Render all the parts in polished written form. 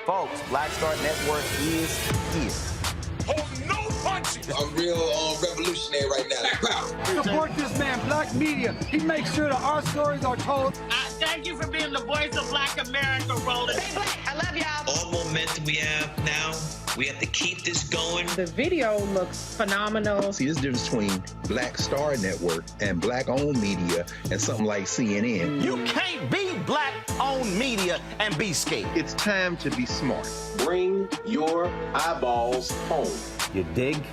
Folks, Black Star Network is here. Hold no punches! I'm real revolutionary right now. Support this man, Black Media. He makes sure that our stories are told. Thank you for being the voice of Black America, Roland. Stay black. I love y'all. All momentum we have now, we have to keep this going. The video looks phenomenal. See, this difference between Black Star Network and Black-owned media and something like CNN. You can't be Black-owned media and be scared. It's time to be smart. Bring your eyeballs home. You dig?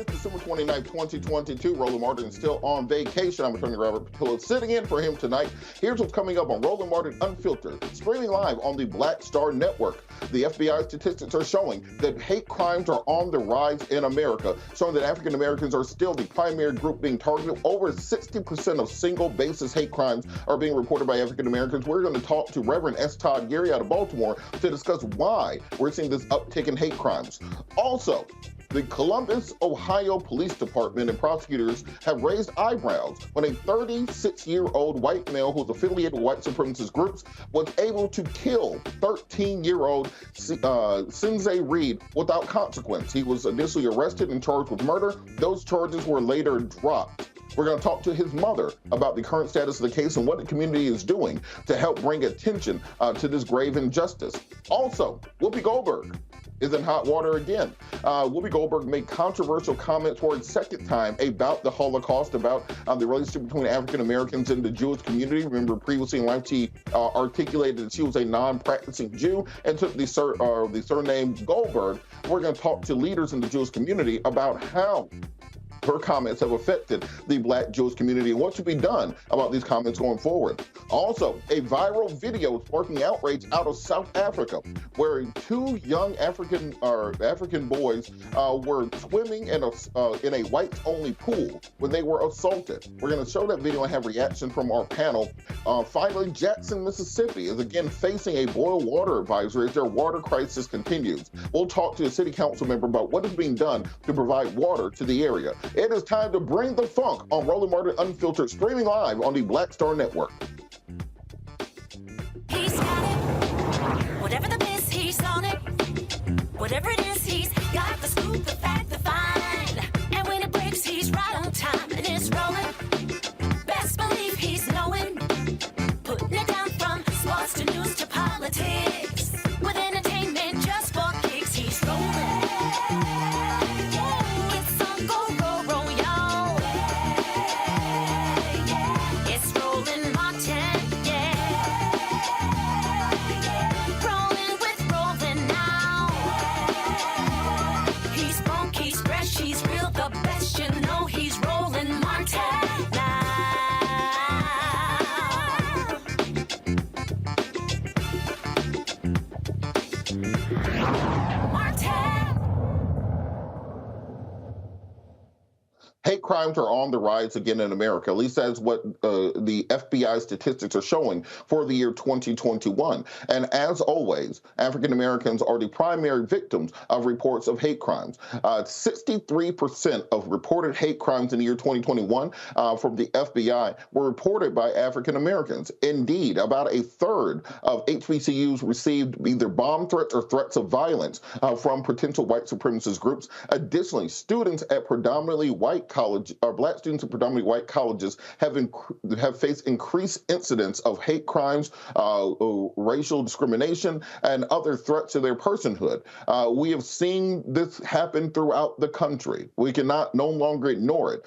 December 29th, 2022. Roland Martin is still on vacation. I'm attorney Robert Patillo sitting in for him tonight. Here's what's coming up on Roland Martin Unfiltered, streaming live on the Black Star Network. The FBI statistics are showing that hate crimes are on the rise in America, showing that African Americans are still the primary group being targeted. Over 60% of single basis hate crimes are being reported by African Americans. We're going to talk to Reverend Todd Yeary out of Baltimore to discuss why we're seeing this uptick in hate crimes. Also, the Columbus, Ohio Police Department and prosecutors have raised eyebrows when a 36-year-old white male who's affiliated with white supremacist groups was able to kill 13-year-old Sinzae Reed without consequence. He was initially arrested and charged with murder. Those charges were later dropped. We're going to talk to his mother about the current status of the case and what the community is doing to help bring attention to this grave injustice. Also, Whoopie Goldberg is in hot water again. Whoopi Goldberg made controversial comments for a second time about the Holocaust, about the relationship between African Americans and the Jewish community. Remember, previously in life, she articulated that she was a non-practicing Jew and took the surname Goldberg. We're going to talk to leaders in the Jewish community about how her comments have affected the Black Jewish community and what should be done about these comments going forward. Also, a viral video sparking outrage out of South Africa, where two young African boys were swimming in a whites-only pool when they were assaulted. We're going to show that video and have reaction from our panel. Finally, Jackson, Mississippi is again facing a boil water advisory as their water crisis continues. We'll talk to a city council member about what is being done to provide water to the area. It is time to bring the funk on Roland Martin Unfiltered, streaming live on the Black Star Network. He's got it. Whatever the miss, he's on it. Whatever it is, he's got the scoop, the fact, the find. And when it breaks, he's right on time and it's rolling. Best believe he's knowing. Putting it down from sports to news to politics. With entertainment just for kicks, he's rolling. It's on go, roll, y'all. It's Roland Martin, yeah. Rolling with Roland now. He's funky, he's fresh, he's real, the best, you know he's Roland Martin now. Hate crimes are on the rise again in America. At least that's what the FBI statistics are showing for the year 2021. And as always, African Americans are the primary victims of reports of hate crimes. 63% of reported hate crimes in the year 2021 from the FBI were reported by African Americans. Indeed, about a third of HBCUs received either bomb threats or threats of violence from potential white supremacist groups. Additionally, students at predominantly white college, or Black students at predominantly white colleges have faced increased incidents of hate crimes, racial discrimination, and other threats to their personhood. We have seen this happen throughout the country. We cannot no longer ignore it,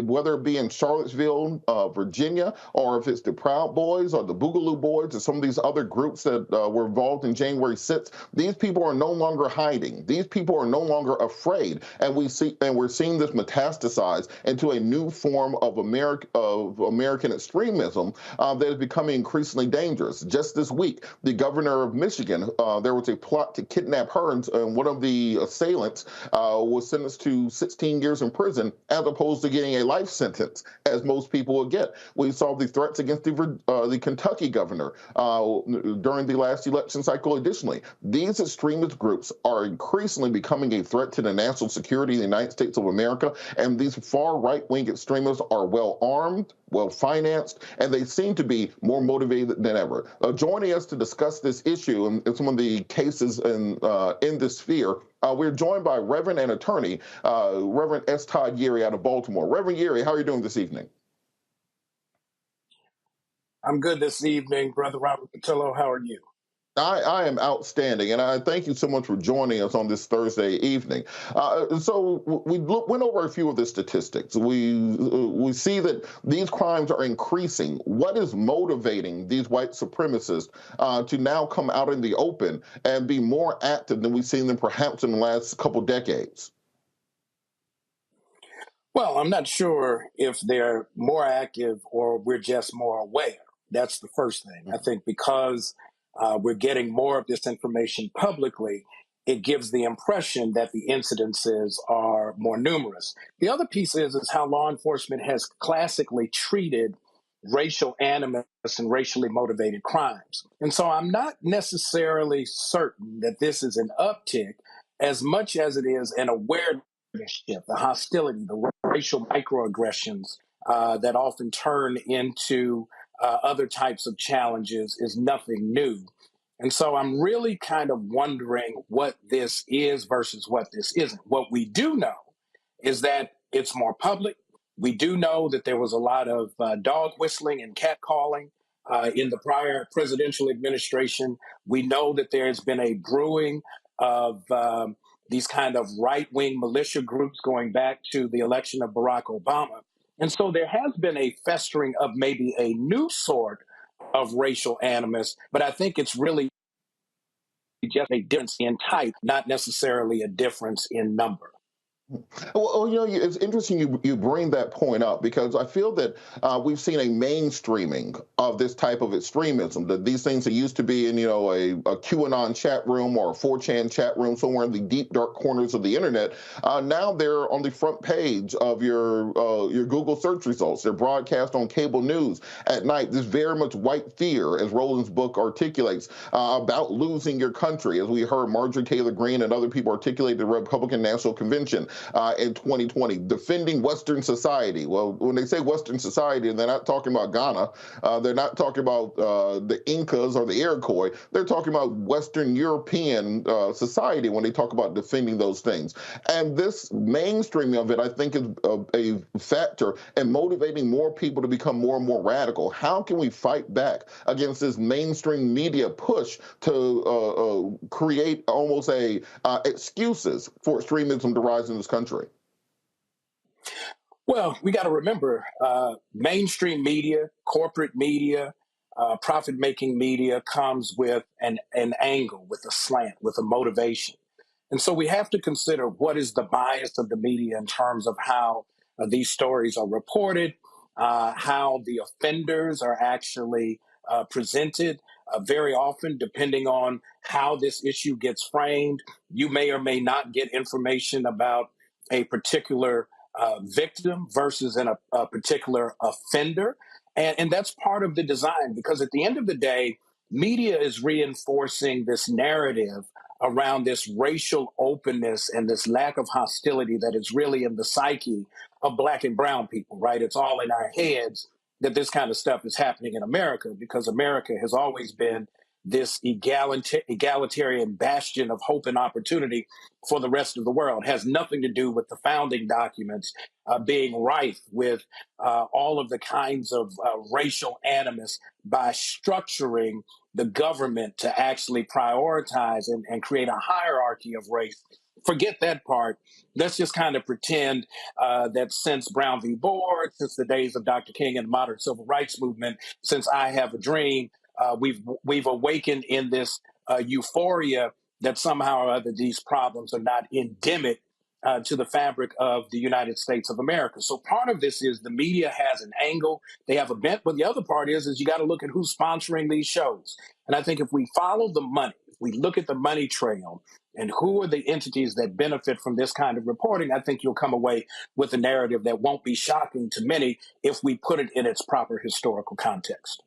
whether it be in Charlottesville, Virginia, or if it's the Proud Boys or the Boogaloo Boys or some of these other groups that were involved in January 6th. These people are no longer hiding. These people are no longer afraid, and we're seeing this metastasize into a new form of American extremism that is becoming increasingly dangerous. Just this week, the governor of Michigan, there was a plot to kidnap her, and one of the assailants was sentenced to 16 years in prison as opposed to getting a life sentence, as most people would get. We saw the threats against the Kentucky governor during the last election cycle. Additionally, these extremist groups are increasingly becoming a threat to the national security of the United States of America, and these far right-wing extremists are well-armed, well-financed, and they seem to be more motivated than ever. Joining us to discuss this issue and some of the cases in this sphere, we're joined by Reverend and attorney, Reverend S. Todd Yeary out of Baltimore. Reverend Yeary, how are you doing this evening? I'm good this evening, Brother Robert Patillo. How are you? I am outstanding, and I thank you so much for joining us on this Thursday evening. So we went over a few of the statistics. We see that these crimes are increasing. What is motivating these white supremacists to now come out in the open and be more active than we've seen them perhaps in the last couple decades? Well, I'm not sure if they're more active or we're just more aware. That's the first thing. I think because we're getting more of this information publicly, it gives the impression that the incidences are more numerous. The other piece is how law enforcement has classically treated racial animus and racially motivated crimes. And so I'm not necessarily certain that this is an uptick as much as it is an awareness shift, the hostility, the racial microaggressions that often turn into other types of challenges is nothing new. And so I'm really kind of wondering what this is versus what this isn't. What we do know is that it's more public. We do know that there was a lot of dog whistling and catcalling in the prior presidential administration. We know that there has been a brewing of these kind of right-wing militia groups going back to the election of Barack Obama. And so there has been a festering of maybe a new sort of racial animus, but I think it's really just a difference in type, not necessarily a difference in number. Well, it's interesting you bring that point up because I feel that we've seen a mainstreaming of this type of extremism. That these things that used to be in, a QAnon chat room or a 4chan chat room somewhere in the deep dark corners of the internet, now they're on the front page of your Google search results. They're broadcast on cable news at night. There's very much white fear, as Roland's book articulates, about losing your country, as we heard Marjorie Taylor Greene and other people articulate at the Republican National Convention. In 2020, defending Western society. Well, when they say Western society, they're not talking about Ghana. They're not talking about the Incas or the Iroquois. They're talking about Western European society when they talk about defending those things. And this mainstreaming of it, I think, is a factor in motivating more people to become more and more radical. How can we fight back against this mainstream media push to create almost excuses for extremism to rise in this country? Well, we got to remember mainstream media, corporate media, profit-making media comes with an angle, with a slant, with a motivation. And so we have to consider what is the bias of the media in terms of how these stories are reported, how the offenders are actually presented. Very often, depending on how this issue gets framed, you may or may not get information about a particular victim versus a particular offender. And that's part of the design, because at the end of the day, media is reinforcing this narrative around this racial openness and this lack of hostility that is really in the psyche of Black and brown people, right? It's all in our heads that this kind of stuff is happening in America, because America has always been this egalitarian bastion of hope and opportunity for the rest of the world. It has nothing to do with the founding documents being rife with all of the kinds of racial animus by structuring the government to actually prioritize and create a hierarchy of race. Forget that part. Let's just kind of pretend that since Brown v. Board, since the days of Dr. King and the modern civil rights movement, since I Have a Dream, we've awakened in this euphoria that somehow or other these problems are not endemic to the fabric of the United States of America. So part of this is the media has an angle, they have a bent, but the other part is you got to look at who's sponsoring these shows. And I think if we follow the money, if we look at the money trail and who are the entities that benefit from this kind of reporting, I think you'll come away with a narrative that won't be shocking to many if we put it in its proper historical context.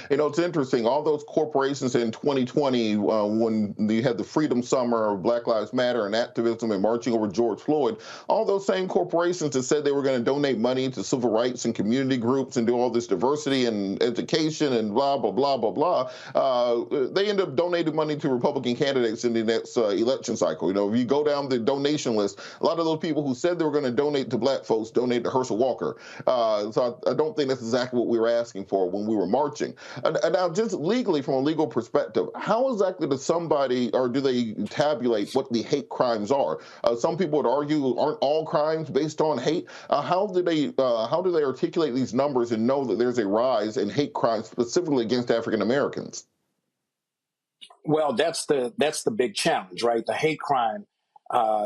It's interesting. All those corporations in 2020, when you had the Freedom Summer of Black Lives Matter and activism and marching over George Floyd, all those same corporations that said they were going to donate money to civil rights and community groups and do all this diversity and education and blah, blah, blah, blah, blah, they end up donating money to Republican candidates in the next election cycle. If you go down the donation list, a lot of those people who said they were going to donate to Black folks donate to Herschel Walker. So I don't think that's exactly what we were asking for when we were marching. And now, just legally, from a legal perspective, how exactly does somebody, or do they tabulate what the hate crimes are? Some people would argue, aren't all crimes based on hate? How do they articulate these numbers and know that there's a rise in hate crimes specifically against African Americans? Well, that's the big challenge, right? The hate crime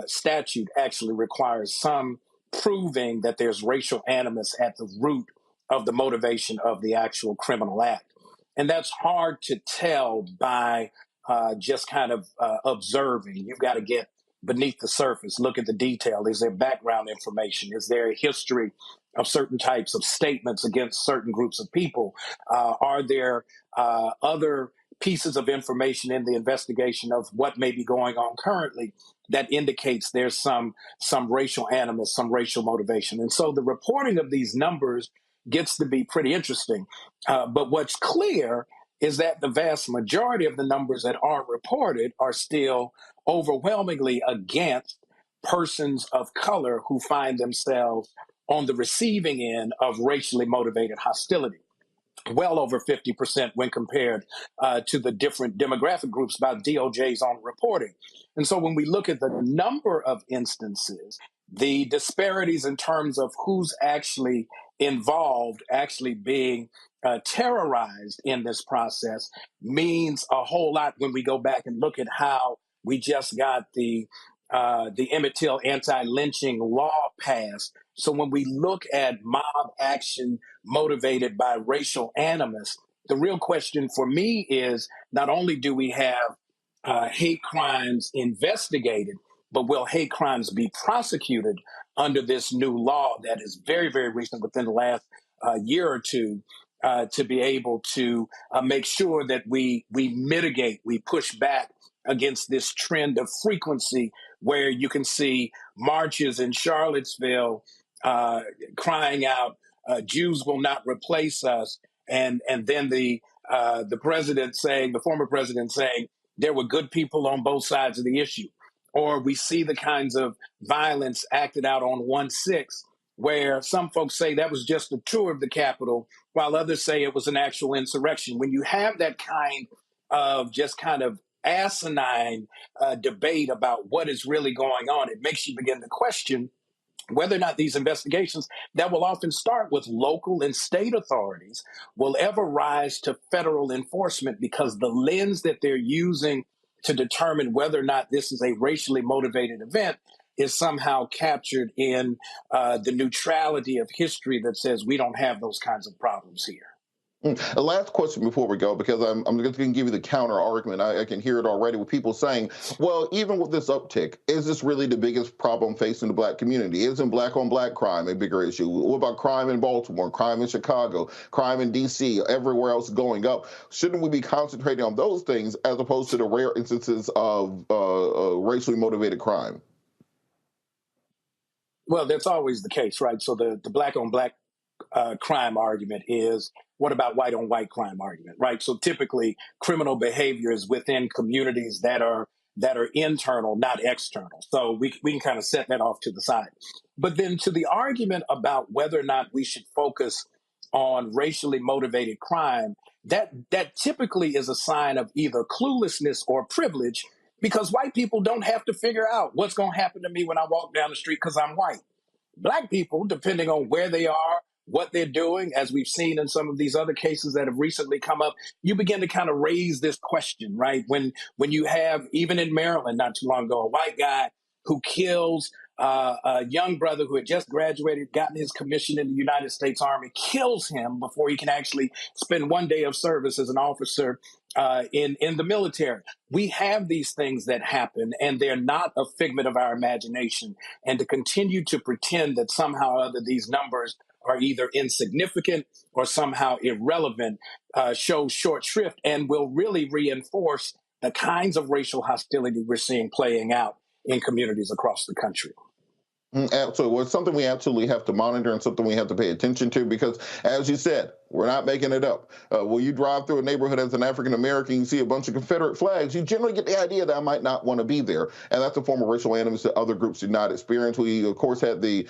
statute actually requires some proving that there's racial animus at the root of the motivation of the actual criminal act. And that's hard to tell by just kind of observing. You've got to get beneath the surface, look at the detail. Is there background information? Is there a history of certain types of statements against certain groups of people? Are there other pieces of information in the investigation of what may be going on currently that indicates there's some racial animus, some racial motivation? And so the reporting of these numbers gets to be pretty interesting. But what's clear is that the vast majority of the numbers that are reported are still overwhelmingly against persons of color who find themselves on the receiving end of racially motivated hostility. well over 50% when compared to the different demographic groups by DOJ's own reporting. And so when we look at the number of instances, the disparities in terms of who's actually involved, actually being terrorized in this process means a whole lot when we go back and look at how we just got the Emmett Till anti-lynching law passed. So when we look at mob action motivated by racial animus, the real question for me is not only do we have hate crimes investigated, but will hate crimes be prosecuted under this new law that is very, very recent within the last year or two to be able to make sure that we mitigate, we push back against this trend of frequency where you can see marches in Charlottesville crying out, Jews will not replace us. And then the president saying, the former president saying, there were good people on both sides of the issue. Or we see the kinds of violence acted out on 1/6, where some folks say that was just a tour of the Capitol, while others say it was an actual insurrection. When you have that kind of just kind of asinine debate about what is really going on, it makes you begin to question whether or not these investigations that will often start with local and state authorities will ever rise to federal enforcement, because the lens that they're using to determine whether or not this is a racially motivated event is somehow captured in the neutrality of history that says we don't have those kinds of problems here. A last question before we go, because I'm just going to give you the counter argument. I can hear it already with people saying, well, even with this uptick, is this really the biggest problem facing the black community? Isn't black on black crime a bigger issue? What about crime in Baltimore, crime in Chicago, crime in D.C., everywhere else going up? Shouldn't we be concentrating on those things as opposed to the rare instances of racially motivated crime? Well, that's always the case, right? So the black on black crime argument is, what about white on white crime argument, right? So typically criminal behavior is within communities that are internal, not external. So we can kind of set that off to the side. But then to the argument about whether or not we should focus on racially motivated crime, that typically is a sign of either cluelessness or privilege, because white people don't have to figure out what's going to happen to me when I walk down the street because I'm white. Black people, depending on where they are, what they're doing, as we've seen in some of these other cases that have recently come up, you begin to kind of raise this question, right? When you have, even in Maryland not too long ago, a white guy who kills a young brother who had just graduated, gotten his commission in the United States Army, kills him before he can actually spend one day of service as an officer in the military. We have these things that happen, and they're not a figment of our imagination. And to continue to pretend that somehow or other these numbers are either insignificant or somehow irrelevant shows short shrift and will really reinforce the kinds of racial hostility we're seeing playing out in communities across the country. Absolutely. Well, it's something we absolutely have to monitor and something we have to pay attention to, because, as you said, we're not making it up. When you drive through a neighborhood as an African-American, you see a bunch of Confederate flags, you generally get the idea that I might not want to be there. And that's a form of racial animus that other groups did not experience. We, of course, had the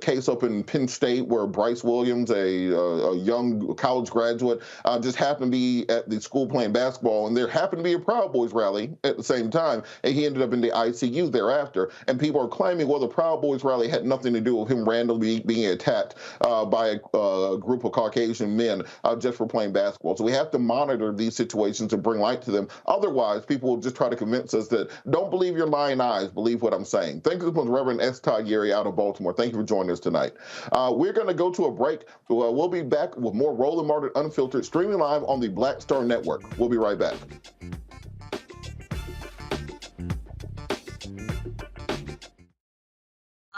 case up in Penn State where Bryce Williams, a young college graduate, just happened to be at the school playing basketball, and there happened to be a Proud Boys rally at the same time, and he ended up in the ICU thereafter. And people are claiming, well, the Proud Boys rally had nothing to do with him randomly being attacked by a group of Caucasian men just for playing basketball. So we have to monitor these situations and bring light to them. Otherwise, people will just try to convince us that don't believe your lying eyes, believe what I'm saying. Thank you so much, Reverend S. Todd Yeary out of Baltimore. Thank you for joining us tonight. We're going to go to a break. We'll be back with more Roland Martin Unfiltered, streaming live on the Black Star Network. We'll be right back.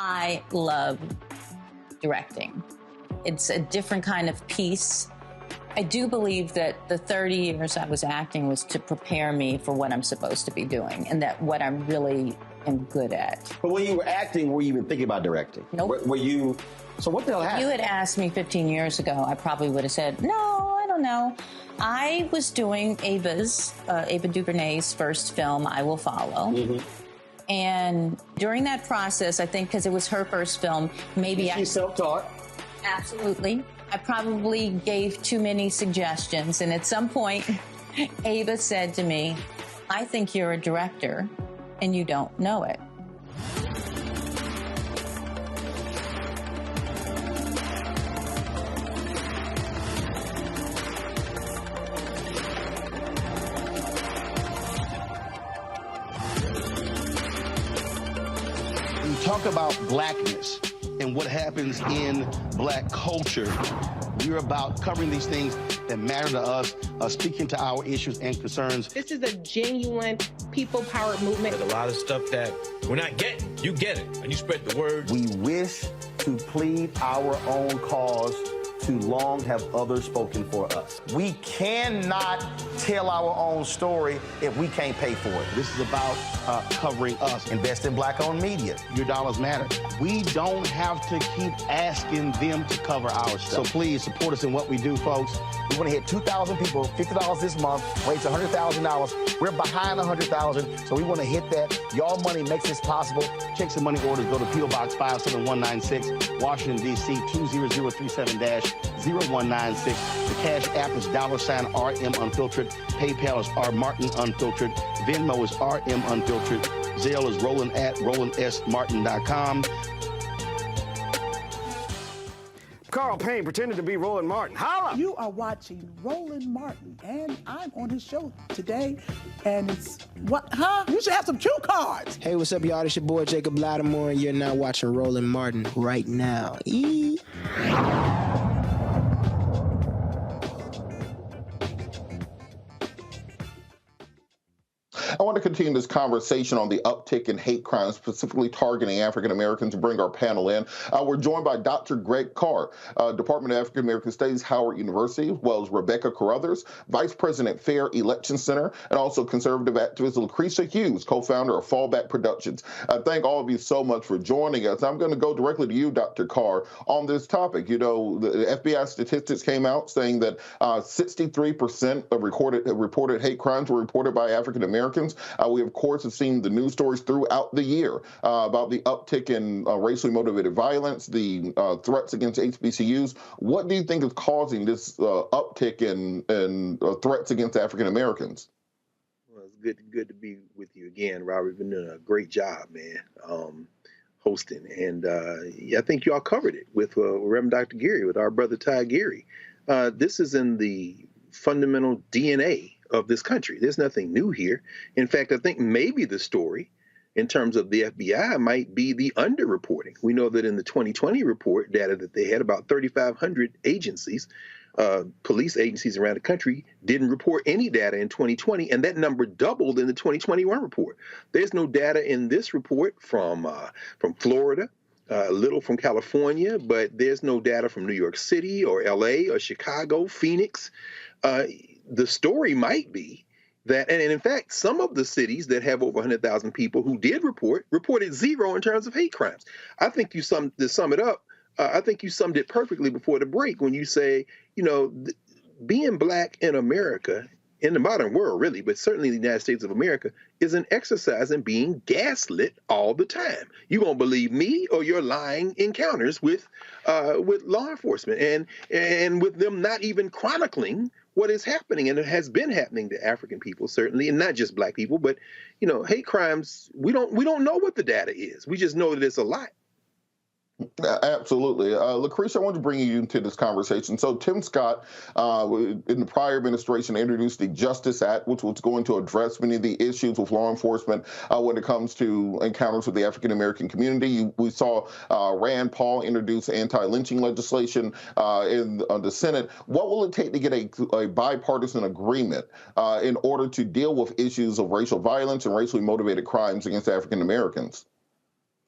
I love directing. It's a different kind of piece. I do believe that the 30 years I was acting was to prepare me for what I'm supposed to be doing, and that what I'm really am good at. But when you were acting, were you even thinking about directing? Nope. Were you? So what the hell happened? If you had asked me 15 years ago, I probably would have said, no, I don't know. I was doing Ava DuVernay's first film, I Will Follow. Mm-hmm. And during that process, I think because it was her first film, maybe she's self-taught. Absolutely. I probably gave too many suggestions, and at some point, Ava said to me, I think you're a director, and you don't know it. When you talk about blackness and what happens in black culture, we're about covering these things that matter to us, speaking to our issues and concerns. This is a genuine people-powered movement. There's a lot of stuff that we're not getting. You get it, and you spread the word. We wish to plead our own cause. Too long have others spoken for us. We cannot tell our own story if we can't pay for it. This is about covering us. Invest in black-owned media. Your dollars matter. We don't have to keep asking them to cover our stuff. So please support us in what we do, folks. We want to hit 2,000 people, $50 this month, raise $100,000. We're behind $100,000, so we want to hit that. Y'all money makes this possible. Checks and money orders go to P.O. Box 57196, Washington, D.C. 20037-0196. The Cash App is $RM Unfiltered. PayPal is R Martin Unfiltered. Venmo is RM Unfiltered. Zelle is Roland at RolandSMartin.com. Carl Payne pretended to be Roland Martin. Holla! You are watching Roland Martin, and I'm on his show today, and it's, what, huh? You should have some cue cards. Hey, what's up, y'all? It's your boy, Jacob Lattimore, and you're now watching Roland Martin right now. I want to continue this conversation on the uptick in hate crimes, specifically targeting African Americans, to bring our panel in. We're joined by Dr. Greg Carr, Department of African American Studies, Howard University, as well as Rebecca Carruthers, Vice President, Fair Election Center, and also conservative activist Lucretia Hughes, co-founder of Fallback Productions. Thank all of you so much for joining us. I'm going to go directly to you, Dr. Carr, on this topic. You know, the FBI statistics came out saying that 63% of reported hate crimes were reported by African Americans. We, of course, have seen the news stories throughout the year about the uptick in racially motivated violence, the threats against HBCUs. What do you think is causing this uptick in threats against African Americans? Well, it's good to be with you again, Robert. You've been doing a great job, man, hosting. And I think you all covered it with Rev Dr. Yeary, with our brother Todd Yeary. This is in the fundamental DNA of this country. There's nothing new here. In fact, I think maybe the story in terms of the FBI might be the underreporting. We know that in the 2020 report data that they had, about 3,500 agencies, police agencies around the country didn't report any data in 2020, and that number doubled in the 2021 report. There's no data in this report from Florida, a little from California, but there's no data from New York City or LA or Chicago, Phoenix. The story might be that, and in fact, some of the cities that have over 100,000 people who did reported zero in terms of hate crimes. I think to sum it up, I think you summed it perfectly before the break when you say, you know, being black in America, in the modern world really, but certainly in the United States of America, is an exercise in being gaslit all the time. You won't believe me or your lying encounters with law enforcement and with them not even chronicling what is happening, and it has been happening to African people, certainly, and not just black people, but, you know, hate crimes, we don't know what the data is. We just know that it's a lot. Absolutely. Lucretia, I want to bring you into this conversation. So Tim Scott, in the prior administration, introduced the Justice Act, which was going to address many of the issues with law enforcement when it comes to encounters with the African-American community. We saw Rand Paul introduce anti-lynching legislation in the Senate. What will it take to get a bipartisan agreement in order to deal with issues of racial violence and racially motivated crimes against African-Americans?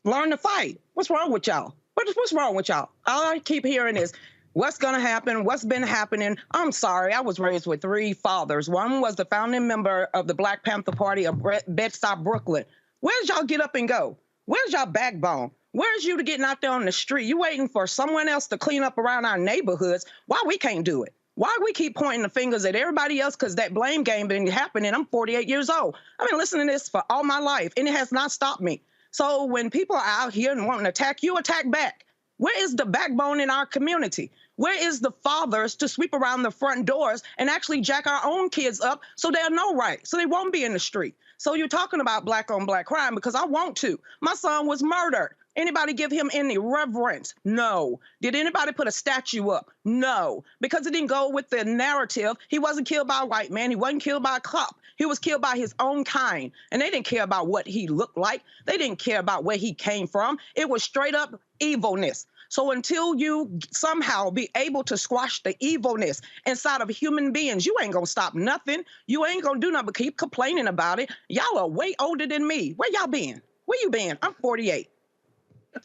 Learn to fight. What's wrong with y'all? What's wrong with y'all? All I keep hearing is, what's going to happen? What's been happening? I'm sorry. I was raised with three fathers. One was the founding member of the Black Panther Party of Bed-Stuy, Brooklyn. Where's y'all get up and go? Where's y'all backbone? Where's you to getting out there on the street? You waiting for someone else to clean up around our neighborhoods? Why we can't do it? Why we keep pointing the fingers at everybody else? Because that blame game been happening. I'm 48 years old. I've been listening to this for all my life, and it has not stopped me. So when people are out here and wanting to attack, you attack back. Where is the backbone in our community? Where is the fathers to sweep around the front doors and actually jack our own kids up so they'll know right, so they won't be in the street? So you're talking about black on black crime because I want to. My son was murdered. Anybody give him any reverence? No. Did anybody put a statue up? No. Because it didn't go with the narrative. He wasn't killed by a white man. He wasn't killed by a cop. He was killed by his own kind. And they didn't care about what he looked like. They didn't care about where he came from. It was straight up evilness. So until you somehow be able to squash the evilness inside of human beings, you ain't gonna stop nothing. You ain't gonna do nothing but keep complaining about it. Y'all are way older than me. Where y'all been? Where you been? I'm 48.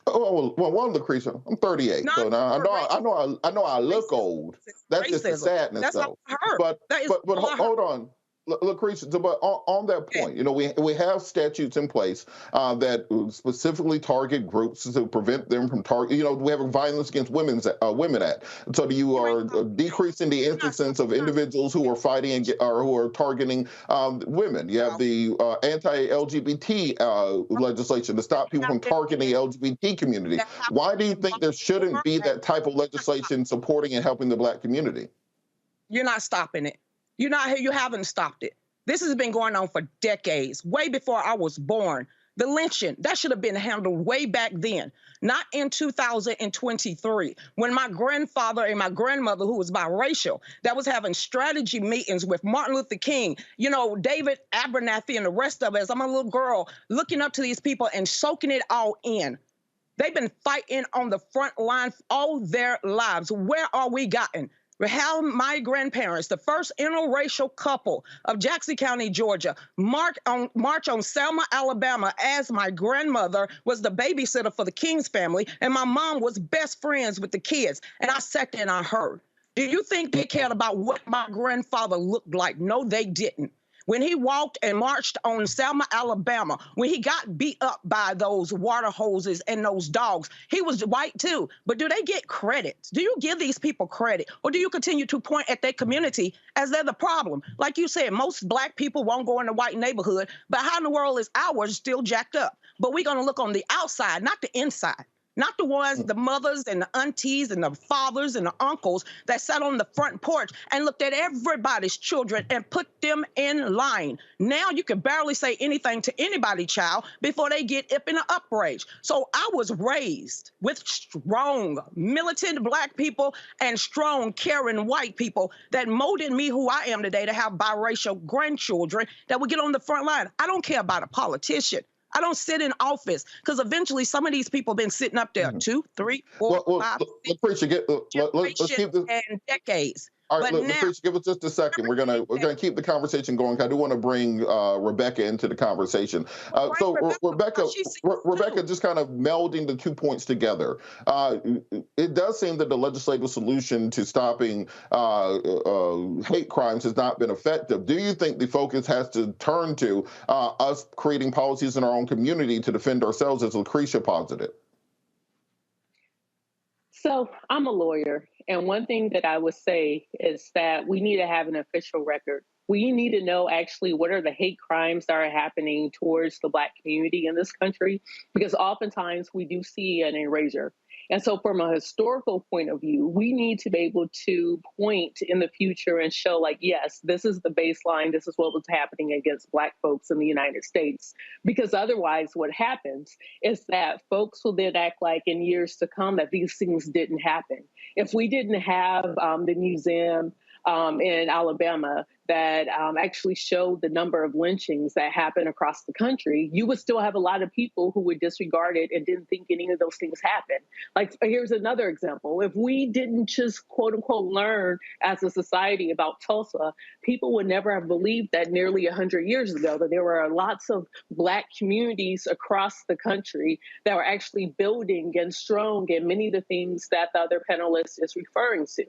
Oh well, Lucretia, I'm 38. Not so now for I know I look old. That's just the racism. sadness, That's though. not her. But That is but all her. hold on. Lucretia, but on that point, you know, we have statutes in place that specifically target groups to prevent them from target. You know, we have a Violence Against Women Act, so you are decreasing the instances of individuals who are fighting or who are targeting women. You have the anti-LGBT legislation to stop people from targeting the LGBT community. Why do you think there shouldn't be that type of legislation supporting and helping the Black community? You're not stopping it. You haven't stopped it. This has been going on for decades, way before I was born. The lynching, that should have been handled way back then, not in 2023, when my grandfather and my grandmother, who was biracial, that was having strategy meetings with Martin Luther King, you know, David Abernathy and the rest of us. I'm a little girl looking up to these people and soaking it all in. They've been fighting on the front line all their lives. Where are we gotten? How my grandparents, the first interracial couple of Jackson County, Georgia, march on Selma, Alabama, as my grandmother was the babysitter for the King's family, and my mom was best friends with the kids. And I sat there and I heard. Do you think they cared about what my grandfather looked like? No, they didn't. When he walked and marched on Selma, Alabama, when he got beat up by those water hoses and those dogs, he was white too. But do they get credit? Do you give these people credit? Or do you continue to point at their community as they're the problem? Like you said, most Black people won't go in a white neighborhood, but how in the world is ours still jacked up? But we're going to look on the outside, not the inside. Not the ones, the mothers and the aunties and the fathers and the uncles that sat on the front porch and looked at everybody's children and put them in line. Now you can barely say anything to anybody, child, before they get up in an uprage. So I was raised with strong, militant Black people and strong, caring white people that molded me who I am today to have biracial grandchildren that would get on the front line. I don't care about a politician. I don't sit in office because eventually some of these people have been sitting up there 2, 3, 4, 5, 6 Let's keep this and decades. All right, But now, Lucretia, give us just a second. We're gonna keep the conversation going. I do want to bring Rebecca into the conversation. Rebecca, just kind of melding the 2 points together. It does seem that the legislative solution to stopping hate crimes has not been effective. Do you think the focus has to turn to us creating policies in our own community to defend ourselves, as Lucretia posited? So I'm a lawyer, and one thing that I would say is that we need to have an official record. We need to know actually what are the hate crimes that are happening towards the Black community in this country, because oftentimes we do see an erasure. And so from a historical point of view, we need to be able to point in the future and show like, yes, this is the baseline. This is what was happening against Black folks in the United States. Because otherwise what happens is that folks will then act like in years to come that these things didn't happen. If we didn't have the museum in Alabama that actually showed the number of lynchings that happen across the country, you would still have a lot of people who would disregard it and didn't think any of those things happened. Like, here's another example. If we didn't just quote unquote learn as a society about Tulsa, people would never have believed that nearly 100 years ago that there were lots of Black communities across the country that were actually building and strong in many of the things that the other panelist is referring to.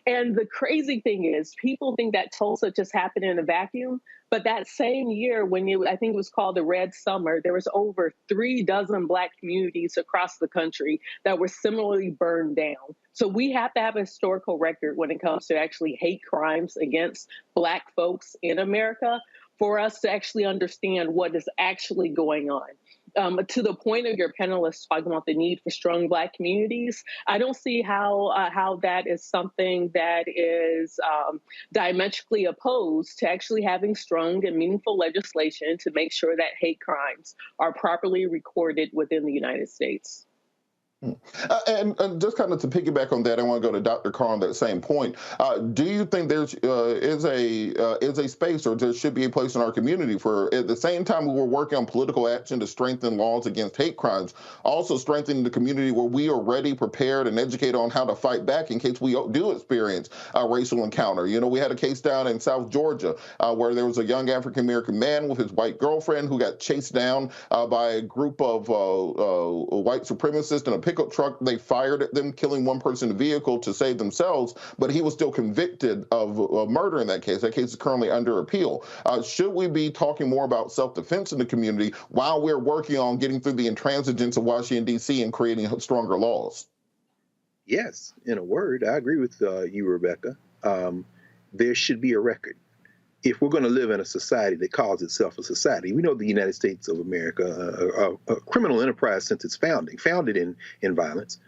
And the crazy thing is, people think that Tulsa just happened in a vacuum. But that same year, when I think it was called the Red Summer, there was over 3 dozen Black communities across the country that were similarly burned down. So we have to have a historical record when it comes to actually hate crimes against Black folks in America for us to actually understand what is actually going on. to the point of your panelists talking about the need for strong Black communities, I don't see how that is something that is diametrically opposed to actually having strong and meaningful legislation to make sure that hate crimes are properly recorded within the United States. And just kind of to piggyback on that, I want to go to Dr. Carr on that same point. Do you think there's is a space, or there should be a place in our community for, at the same time we were working on political action to strengthen laws against hate crimes, also strengthening the community where we are ready, prepared, and educated on how to fight back in case we do experience a racial encounter? You know, we had a case down in South Georgia where there was a young African-American man with his white girlfriend who got chased down by a group of white supremacists in a pickup truck. They fired at them, killing one person in the vehicle to save themselves, but he was still convicted of murder in that case. That case is currently under appeal. Should we be talking more about self-defense in the community while we're working on getting through the intransigence of Washington, D.C. and creating stronger laws? Yes, in a word, I agree with you, Rebecca. There should be a record. If we're going to live in a society that calls itself a society, we know the United States of America, a criminal enterprise since its founding, founded in violence,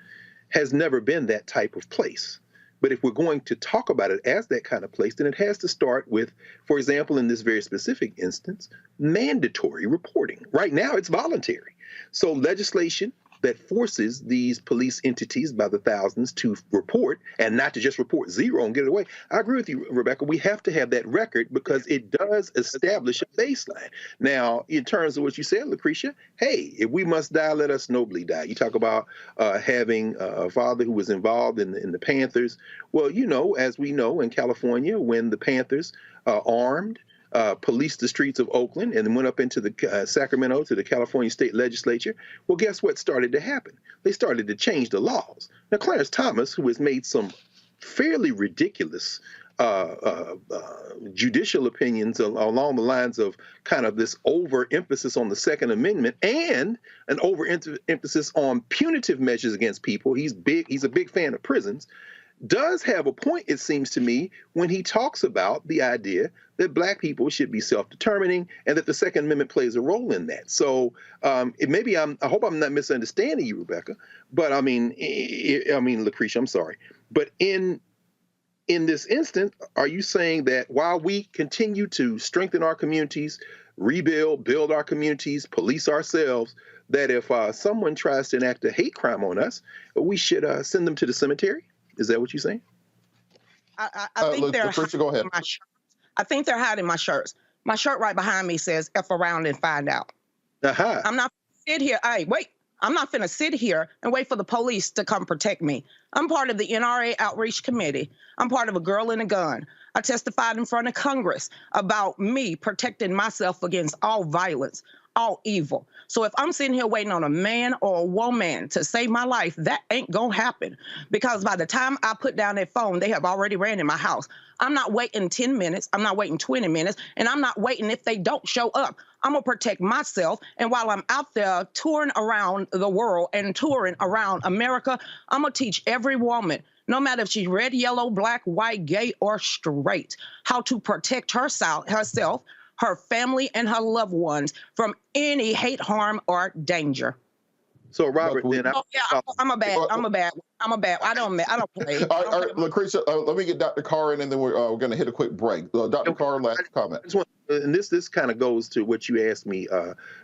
has never been that type of place. But if we're going to talk about it as that kind of place, then it has to start with, for example, in this very specific instance, mandatory reporting. Right now, it's voluntary. So legislation that forces these police entities by the thousands to report, and not to just report zero and get it away. I agree with you, Rebecca. We have to have that record because it does establish a baseline. Now, in terms of what you said, Lucretia, hey, if we must die, let us nobly die. You talk about having a father who was involved in the Panthers. Well, you know, as we know in California, when the Panthers armed, policed the streets of Oakland and then went up into the Sacramento to the California State Legislature. Well, guess what started to happen? They started to change the laws. Now, Clarence Thomas, who has made some fairly ridiculous judicial opinions along the lines of kind of this overemphasis on the Second Amendment and an overemphasis on punitive measures against people. He's a big fan of prisons. Does have a point, it seems to me, when he talks about the idea that Black people should be self-determining and that the Second Amendment plays a role in that. So I hope I'm not misunderstanding you, Rebecca, but I mean, Lucretia, I'm sorry. But in this instance, are you saying that while we continue to strengthen our communities, build our communities, police ourselves, that if someone tries to enact a hate crime on us, we should send them to the cemetery? Is that what you're saying? I think they're Lucretia, go ahead. I think they're hiding my shirts. My shirt right behind me says "F around and find out." I'm not sit here. I'm not finna sit here and wait for the police to come protect me. I'm part of the NRA Outreach Committee. I'm part of a Girl and a Gun. I testified in front of Congress about me protecting myself against all violence, all evil. So if I'm sitting here waiting on a man or a woman to save my life, that ain't gonna happen. Because by the time I put down that phone, they have already ran in my house. I'm not waiting 10 minutes. I'm not waiting 20 minutes. And I'm not waiting if they don't show up. I'm gonna protect myself. And while I'm out there touring around the world and touring around America, I'm gonna teach every woman, no matter if she's red, yellow, black, white, gay, or straight, how to protect herself, her family, and her loved ones from any hate, harm, or danger. So, Robert, then I'm a bad. I don't play. All right, Lucretia, let me get Dr. Carr in, and then we're going to hit a quick break. Dr. Carr, last comment. And this kind of goes to what you asked me,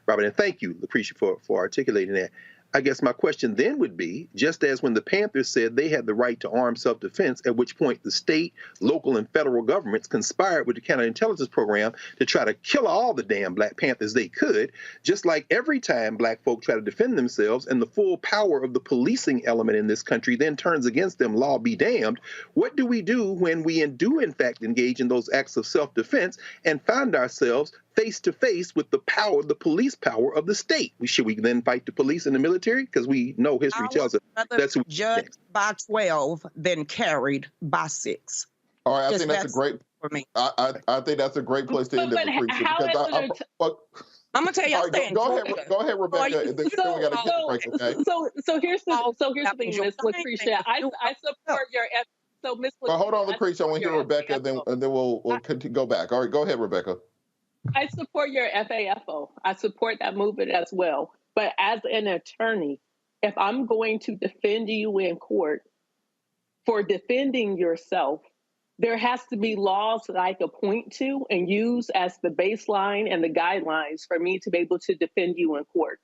Robert, and thank you, Lucretia, for articulating that. I guess my question then would be, just as when the Panthers said they had the right to armed self-defense, at which point the state, local, and federal governments conspired with the counterintelligence program to try to kill all the damn Black Panthers they could, just like every time Black folk try to defend themselves and the full power of the policing element in this country then turns against them, law be damned, what do we do when we do in fact engage in those acts of self-defense and find ourselves face to face with the power, the police power of the state? Should we then fight the police and the military? Because we know history tells us that's who judged by 12 than carried by 6. All right, I think that's a great. For me, I think that's a great place to end it, Lucretia. I'm gonna tell you. Right, go ahead, Rebecca. And then we got to get a break, okay? So here's the thing, Miss Lucretia. I support your. So, Miss. Hold on, Lucretia. I want to hear Rebecca, and then we'll go back. All right, go ahead, Rebecca. I support your FAFO. I support that movement as well. But as an attorney, if I'm going to defend you in court for defending yourself, there has to be laws that I could point to and use as the baseline and the guidelines for me to be able to defend you in court.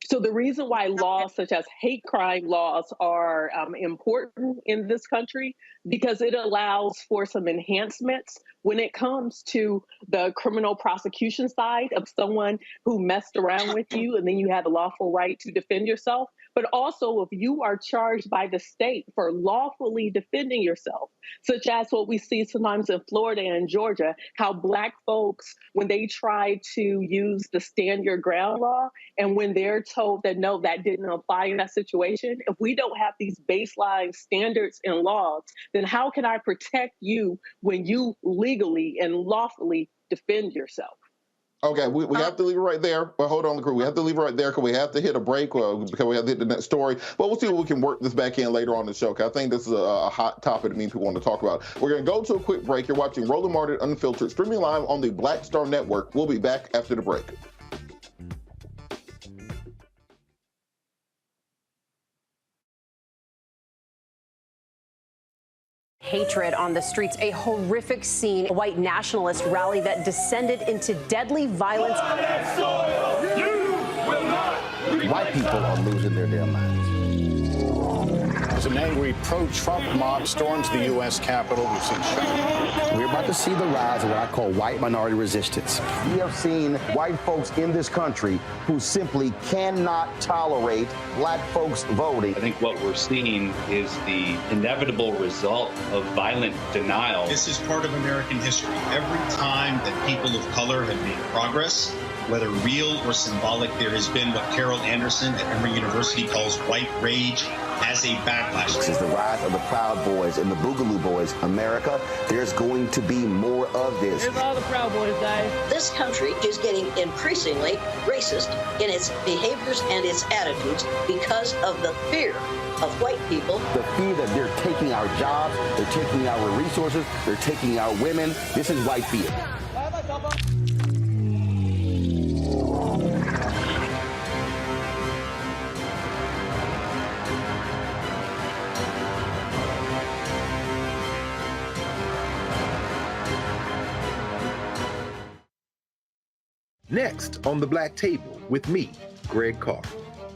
So the reason why laws such as hate crime laws are important in this country, because it allows for some enhancements when it comes to the criminal prosecution side of someone who messed around with you and then you have a lawful right to defend yourself. But also if you are charged by the state for lawfully defending yourself, such as what we see sometimes in Florida and Georgia, how Black folks, when they try to use the stand your ground law, and when they're told that no, that didn't apply in that situation, if we don't have these baseline standards and laws, then how can I protect you when you legally and lawfully defend yourself? Okay, we have to leave it right there. But hold on, crew. We have to leave it right there because we have to hit a break because we have to hit the next story. But we'll see if we can work this back in later on the show because I think this is a hot topic that many people want to talk about. We're going to go to a quick break. You're watching Roland Martin Unfiltered, streaming live on the Black Star Network. We'll be back after the break. Hatred on the streets, a horrific scene, a white nationalist rally that descended into deadly violence. White people are losing their damn minds. As an angry pro-Trump mob storms the U.S. Capitol, we've seen shooting. We're about to see the rise of what I call white minority resistance. We have seen white folks in this country who simply cannot tolerate Black folks voting. I think what we're seeing is the inevitable result of violent denial. This is part of American history. Every time that people of color have made progress, whether real or symbolic, there has been what Carol Anderson at Emory University calls white rage as a backlash. This is the rise of the Proud Boys and the Boogaloo Boys. America, there's going to be more of this. Here's all the Proud Boys, guys. This country is getting increasingly racist in its behaviors and its attitudes because of the fear of white people. The fear that they're taking our jobs, they're taking our resources, they're taking our women. This is white fear. Next on the Black Table with me, Greg Carr,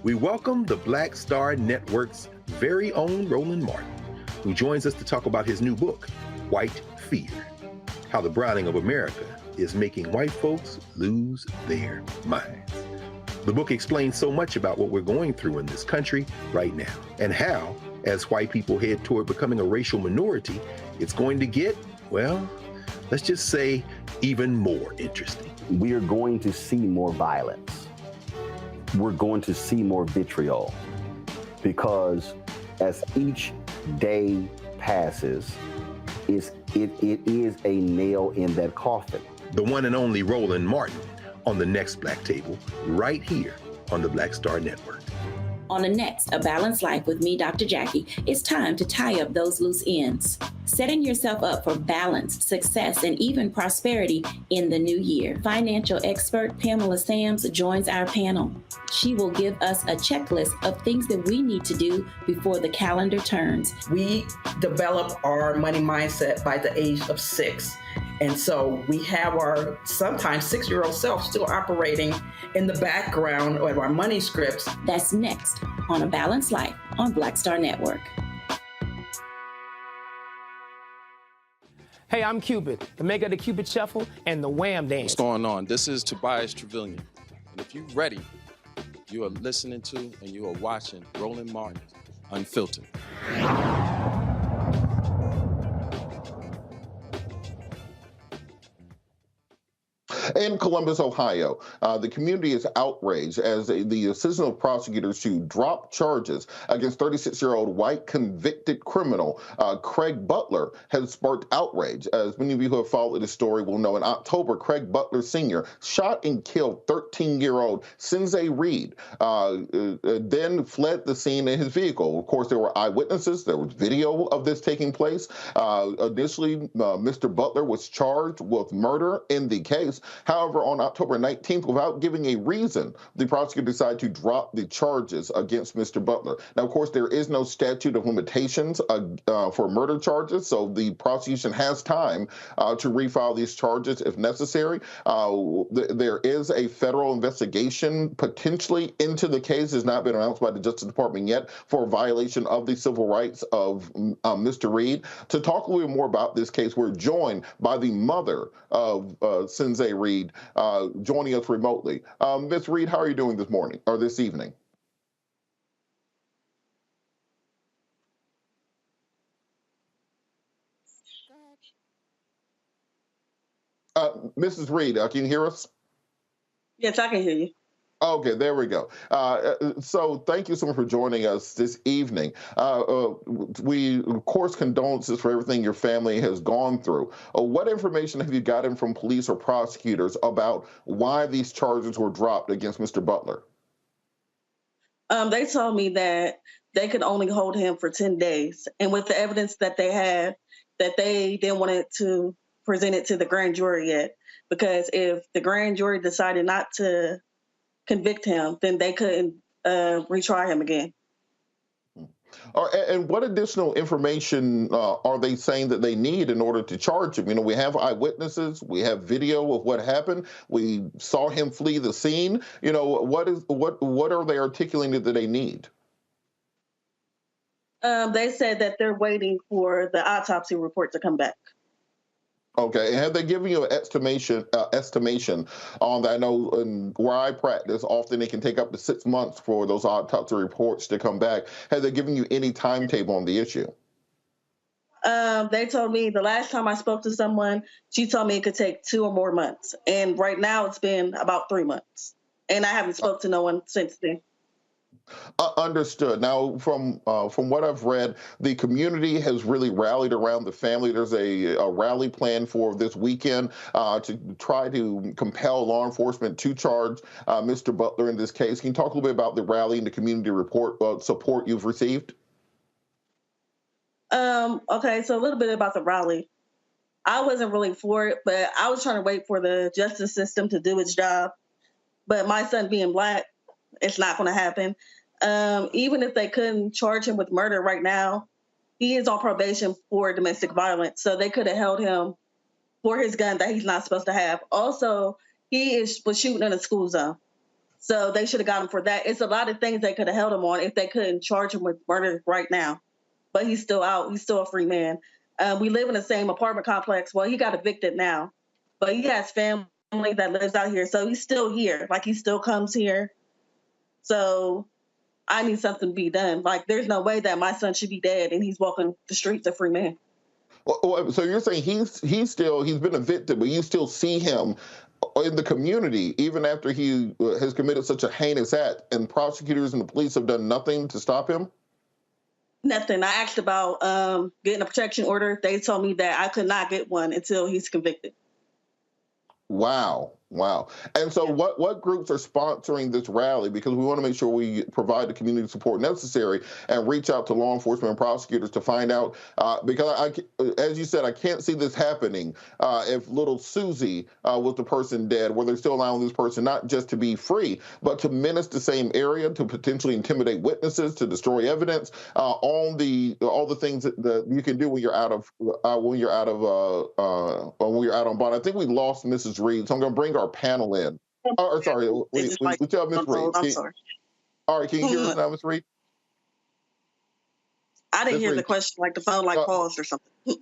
we welcome the Black Star Network's very own Roland Martin, who joins us to talk about his new book, White Fear, how the browning of America is making white folks lose their minds. The book explains so much about what we're going through in this country right now, and how, as white people head toward becoming a racial minority, it's going to get, well, let's just say, even more interesting. We are going to see more violence. We're going to see more vitriol because as each day passes, it is a nail in that coffin. The one and only Roland Martin on the next Black Table, right here on the Black Star Network. On the next A Balanced Life with me, Dr. Jackie, it's time to tie up those loose ends. Setting yourself up for balance, success, and even prosperity in the new year. Financial expert Pamela Sams joins our panel. She will give us a checklist of things that we need to do before the calendar turns. We develop our money mindset by the age of 6. And so we have our sometimes 6-year-old self still operating in the background of our money scripts. That's next on A Balanced Life on Black Star Network. Hey, I'm Cupid, the maker of the Cupid Shuffle and the Wham Dance. What's going on? This is Tobias Trevelyan. And if you're ready, you are listening to and you are watching Roland Martin Unfiltered. In Columbus, Ohio, the community is outraged as the assistant of prosecutors to drop charges against 36-year-old white convicted criminal Craig Butler has sparked outrage. As many of you who have followed this story will know, in October, Craig Butler Sr. shot and killed 13-year-old Sinzae Reed, then fled the scene in his vehicle. Of course, there were eyewitnesses. There was video of this taking place. Initially, Mr. Butler was charged with murder in the case. However, on October 19th, without giving a reason, the prosecutor decided to drop the charges against Mr. Butler. Now, of course, there is no statute of limitations for murder charges, so the prosecution has time to refile these charges if necessary. There is a federal investigation potentially into the case. Has not been announced by the Justice Department yet for violation of the civil rights of Mr. Reed. To talk a little more about this case, we're joined by the mother of Sinzae Reed, joining us remotely. Ms. Reed, how are you doing this morning or this evening? Mrs. Reed, can you hear us? Yes, I can hear you. Okay, there we go. So thank you so much for joining us this evening. We, of course, condolences for everything your family has gone through. What information have you gotten from police or prosecutors about why these charges were dropped against Mr. Butler? They told me that they could only hold him for 10 days. And with the evidence that they had, that they didn't want it to present it to the grand jury yet. Because if the grand jury decided not to convict him, then they couldn't retry him again. And what additional information are they saying that they need in order to charge him? You know, we have eyewitnesses, we have video of what happened, we saw him flee the scene. You know, what are they articulating that they need? They said that they're waiting for the autopsy report to come back. Okay, and have they given you an estimation on that? I know where I practice, often it can take up to 6 months for those autopsy reports to come back. Have they given you any timetable on the issue? They told me the last time I spoke to someone, she told me it could take 2 or more months. And right now it's been about 3 months. And I haven't spoke to no one since then. Understood. Now, from what I've read, the community has really rallied around the family. There's a rally plan for this weekend to try to compel law enforcement to charge Mr. Butler in this case. Can you talk a little bit about the rally and the community support you've received? Okay, so a little bit about the rally. I wasn't really for it, but I was trying to wait for the justice system to do its job. But my son being Black, it's not going to happen. Even if they couldn't charge him with murder right now, he is on probation for domestic violence. So they could have held him for his gun that he's not supposed to have. Also, he was shooting in a school zone. So they should have got him for that. It's a lot of things they could have held him on if they couldn't charge him with murder right now. But he's still out. He's still a free man. We live in the same apartment complex. Well, he got evicted now, but he has family that lives out here. So he's still here. Like, he still comes here. So I need something to be done. Like, there's no way that my son should be dead and he's walking the streets a free man. Well, so you're saying he's been evicted, but you still see him in the community even after he has committed such a heinous act, and prosecutors and the police have done nothing to stop him? Nothing. I asked about getting a protection order. They told me that I could not get one until he's convicted. Wow. And so what groups are sponsoring this rally? Because we want to make sure we provide the community support necessary and reach out to law enforcement and prosecutors to find out, because as you said, I can't see this happening if little Susie was the person dead, where they're still allowing this person not just to be free, but to menace the same area, to potentially intimidate witnesses, to destroy evidence, all the things that you can do when you're out on bond. I think we lost Mrs. Reed, so I'm going to bring our panel in. Sorry, we tell Ms. Reed. I'm sorry. All right, can you hear us now, Ms. Reed? I didn't hear the question, like the phone paused or something.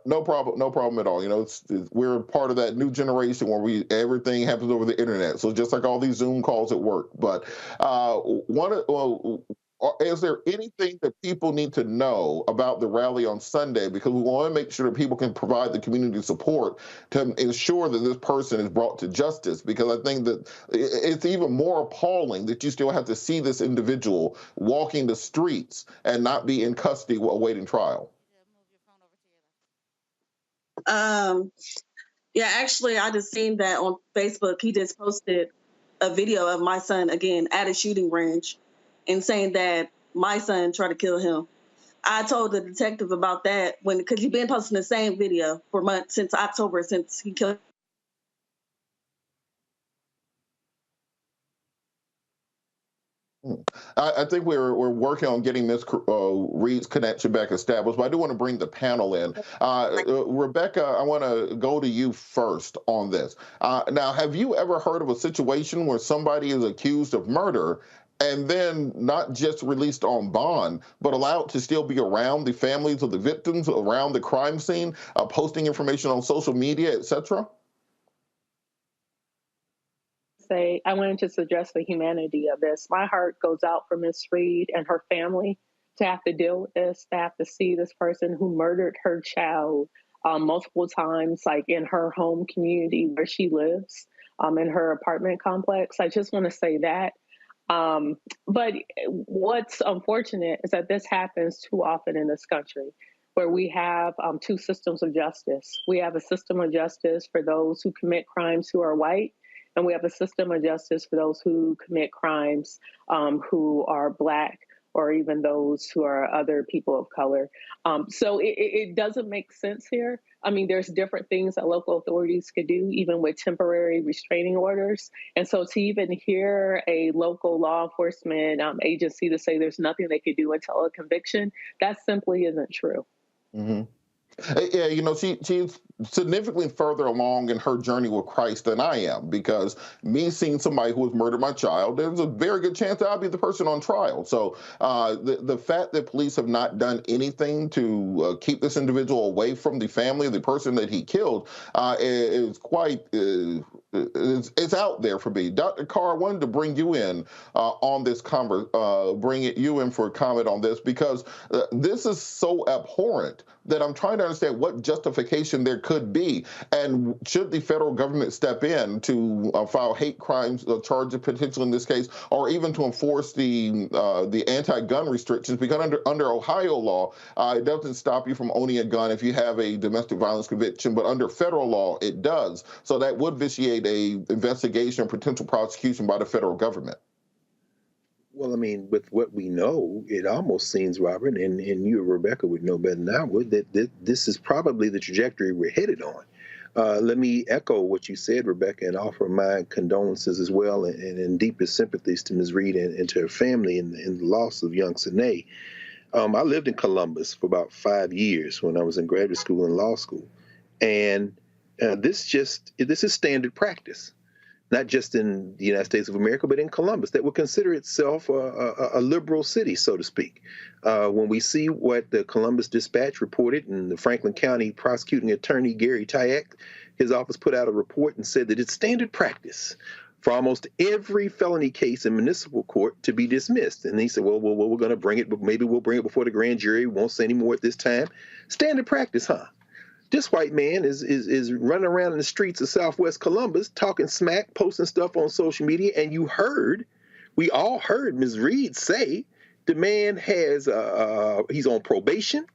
No problem at all. You know, we're part of that new generation where everything happens over the internet. So just like all these Zoom calls at work. But is there anything that people need to know about the rally on Sunday? Because we want to make sure that people can provide the community support to ensure that this person is brought to justice. Because I think that it's even more appalling that you still have to see this individual walking the streets and not be in custody while awaiting trial. Yeah, actually, I just seen that on Facebook. He just posted a video of my son again at a shooting range, and saying that my son tried to kill him. I told the detective about that because he's been posting the same video for months, since October, since he killed. I think we're working on getting Ms. Reed's connection back established, but I do want to bring the panel in. Rebecca, I want to go to you first on this. Now, have you ever heard of a situation where somebody is accused of murder and then not just released on bond, but allowed to still be around the families of the victims, around the crime scene, posting information on social media, etc.? I wanted to address the humanity of this. My heart goes out for Miss Reed and her family to have to deal with this, to have to see this person who murdered her child multiple times, like in her home community where she lives, in her apartment complex. I just want to say that. But what's unfortunate is that this happens too often in this country, where we have two systems of justice. We have a system of justice for those who commit crimes who are white, and we have a system of justice for those who commit crimes who are Black, or even those who are other people of color. So it doesn't make sense here. I mean, there's different things that local authorities could do, even with temporary restraining orders. And so to even hear a local law enforcement agency to say there's nothing they could do until a conviction, that simply isn't true. Mm-hmm. Yeah, you know, she's significantly further along in her journey with Christ than I am, because me seeing somebody who has murdered my child, there's a very good chance that I'll be the person on trial. So the fact that police have not done anything to keep this individual away from the family of the person that he killed is quite, it's out there for me. Dr. Carr, I wanted to bring you in on this bring you in for a comment on this, because this is so abhorrent that I'm trying to understand what justification there could be, and should the federal government step in to file hate crimes charges potentially in this case, or even to enforce the anti-gun restrictions, because under Ohio law, it doesn't stop you from owning a gun if you have a domestic violence conviction, but under federal law, it does. So that would vitiate a investigation or potential prosecution by the federal government. Well, I mean, with what we know, it almost seems, Robert, and you, Rebecca, would know better than I would, that this is probably the trajectory we're headed on. Let me echo what you said, Rebecca, and offer my condolences as well, and deepest sympathies to Ms. Reed and to her family in the loss of young Sinzae. I lived in Columbus for about 5 years when I was in graduate school and law school, and this is standard practice. Not just in the United States of America, but in Columbus, that would consider itself a liberal city, so to speak. When we see what the Columbus Dispatch reported, and the Franklin County prosecuting attorney, Gary Tyack, his office put out a report and said that it's standard practice for almost every felony case in municipal court to be dismissed. And he said, well, we're going to bring it, but maybe we'll bring it before the grand jury. We won't say any more at this time. Standard practice, huh? This white man is running around in the streets of Southwest Columbus talking smack, posting stuff on social media, and we all heard Ms. Reed say the man has he's on probation,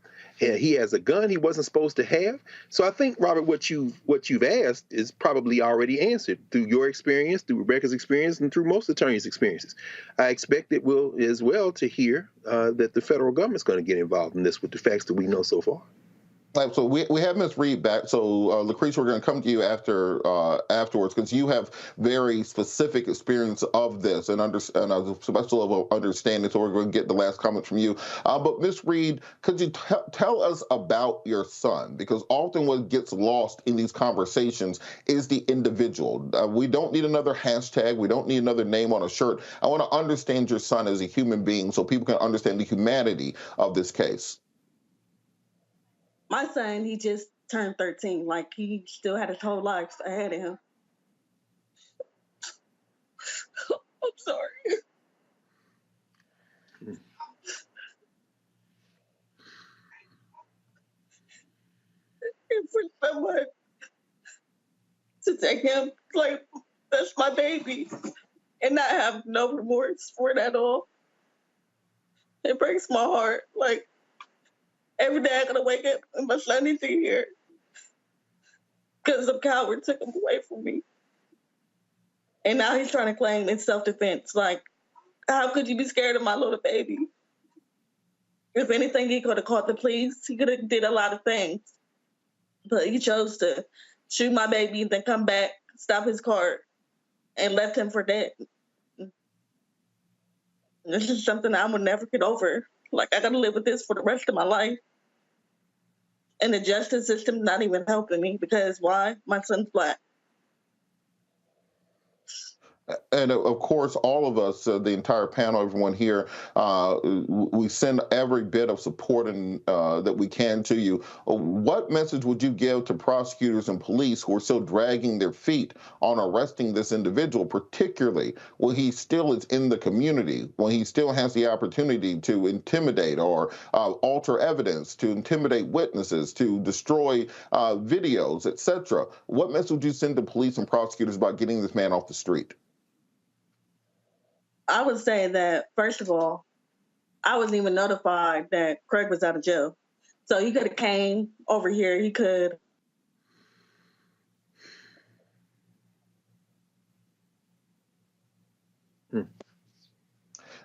and he has a gun he wasn't supposed to have. So I think, Robert, what you've asked is probably already answered through your experience, through Rebecca's experience, and through most attorneys' experiences. I expect it will as well to hear that the federal government's going to get involved in this with the facts that we know so far. So we have Ms. Reed back. So Lucretia, we're going to come to you afterwards, because you have very specific experience of this and a special level of understanding. So we're going to get the last comment from you. But Ms. Reed, could you tell us about your son? Because often what gets lost in these conversations is the individual. We don't need another hashtag. We don't need another name on a shirt. I want to understand your son as a human being so people can understand the humanity of this case. My son, he just turned 13. Like, he still had his whole life ahead of him. I'm sorry. And for someone to take him, like, that's my baby, and not have no remorse for it at all, it breaks my heart. Like, every day I gotta wake up and my son is here because the coward took him away from me. And now he's trying to claim it's self-defense. Like, how could you be scared of my little baby? If anything, he could have called the police. He could have did a lot of things. But he chose to shoot my baby and then come back, stop his car, and left him for dead. This is something I will never get over. Like, I gotta live with this for the rest of my life. And the justice system's not even helping me because why? My son's Black. And of course, all of us, the entire panel, everyone here, we send every bit of support and that we can to you. What message would you give to prosecutors and police who are still dragging their feet on arresting this individual, particularly when he still is in the community, when he still has the opportunity to intimidate or alter evidence, to intimidate witnesses, to destroy videos, etc.? What message would you send to police and prosecutors about getting this man off the street? I would say that, first of all, I wasn't even notified that Craig was out of jail. So he could have came over here. He could.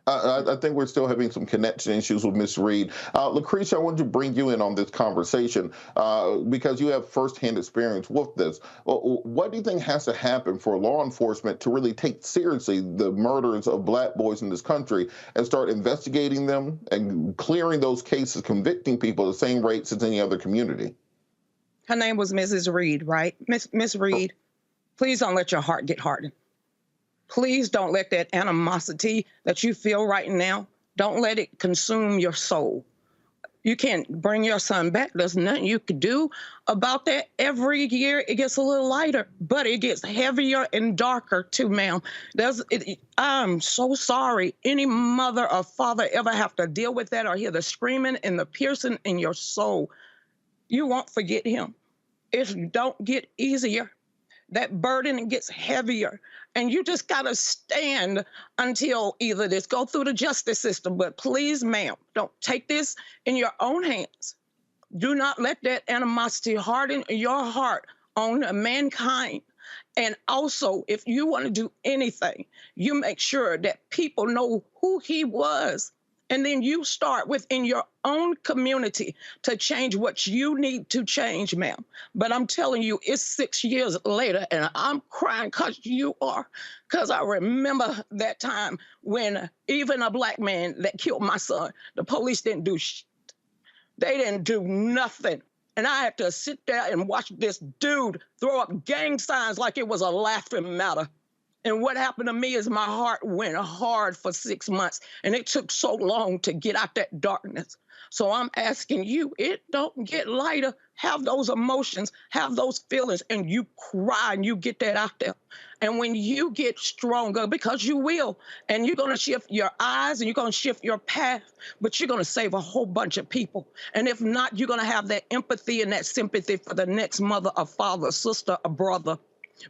I think we're still having some connection issues with Ms. Reed. Lucretia, I wanted to bring you in on this conversation because you have firsthand experience with this. What do you think has to happen for law enforcement to really take seriously the murders of Black boys in this country and start investigating them and clearing those cases, convicting people at the same rates as any other community? Her name was Mrs. Reed, right? Miss Reed, please don't let your heart get hardened. Please don't let that animosity that you feel right now, don't let it consume your soul. You can't bring your son back. There's nothing you could do about that. Every year it gets a little lighter, but it gets heavier and darker too, ma'am. I'm so sorry any mother or father ever have to deal with that or hear the screaming and the piercing in your soul. You won't forget him. It don't get easier. That burden gets heavier. And you just got to stand until either this go through the justice system. But please, ma'am, don't take this in your own hands. Do not let that animosity harden your heart on mankind. And also, if you want to do anything, you make sure that people know who he was. And then you start within your own community to change what you need to change, ma'am. But I'm telling you, it's 6 years later, and I'm crying because you are. Because I remember that time when even a Black man that killed my son, the police didn't do shit. They didn't do nothing. And I had to sit there and watch this dude throw up gang signs like it was a laughing matter. And what happened to me is my heart went hard for 6 months, and it took so long to get out that darkness. So I'm asking you, it don't get lighter. Have those emotions, have those feelings, and you cry and you get that out there. And when you get stronger, because you will, and you're going to shift your eyes and you're going to shift your path, but you're going to save a whole bunch of people. And if not, you're going to have that empathy and that sympathy for the next mother or father, sister or brother.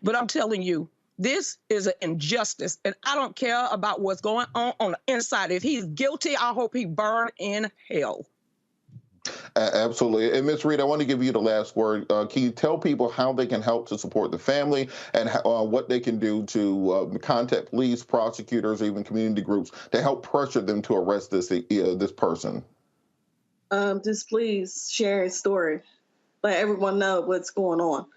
But I'm telling you, this is an injustice, and I don't care about what's going on the inside. If he's guilty, I hope he burn in hell. Absolutely. And Ms. Reed, I want to give you the last word. Can you tell people how they can help to support the family and what they can do to contact police, prosecutors, or even community groups to help pressure them to arrest this person? Just please share his story. Let everyone know what's going on.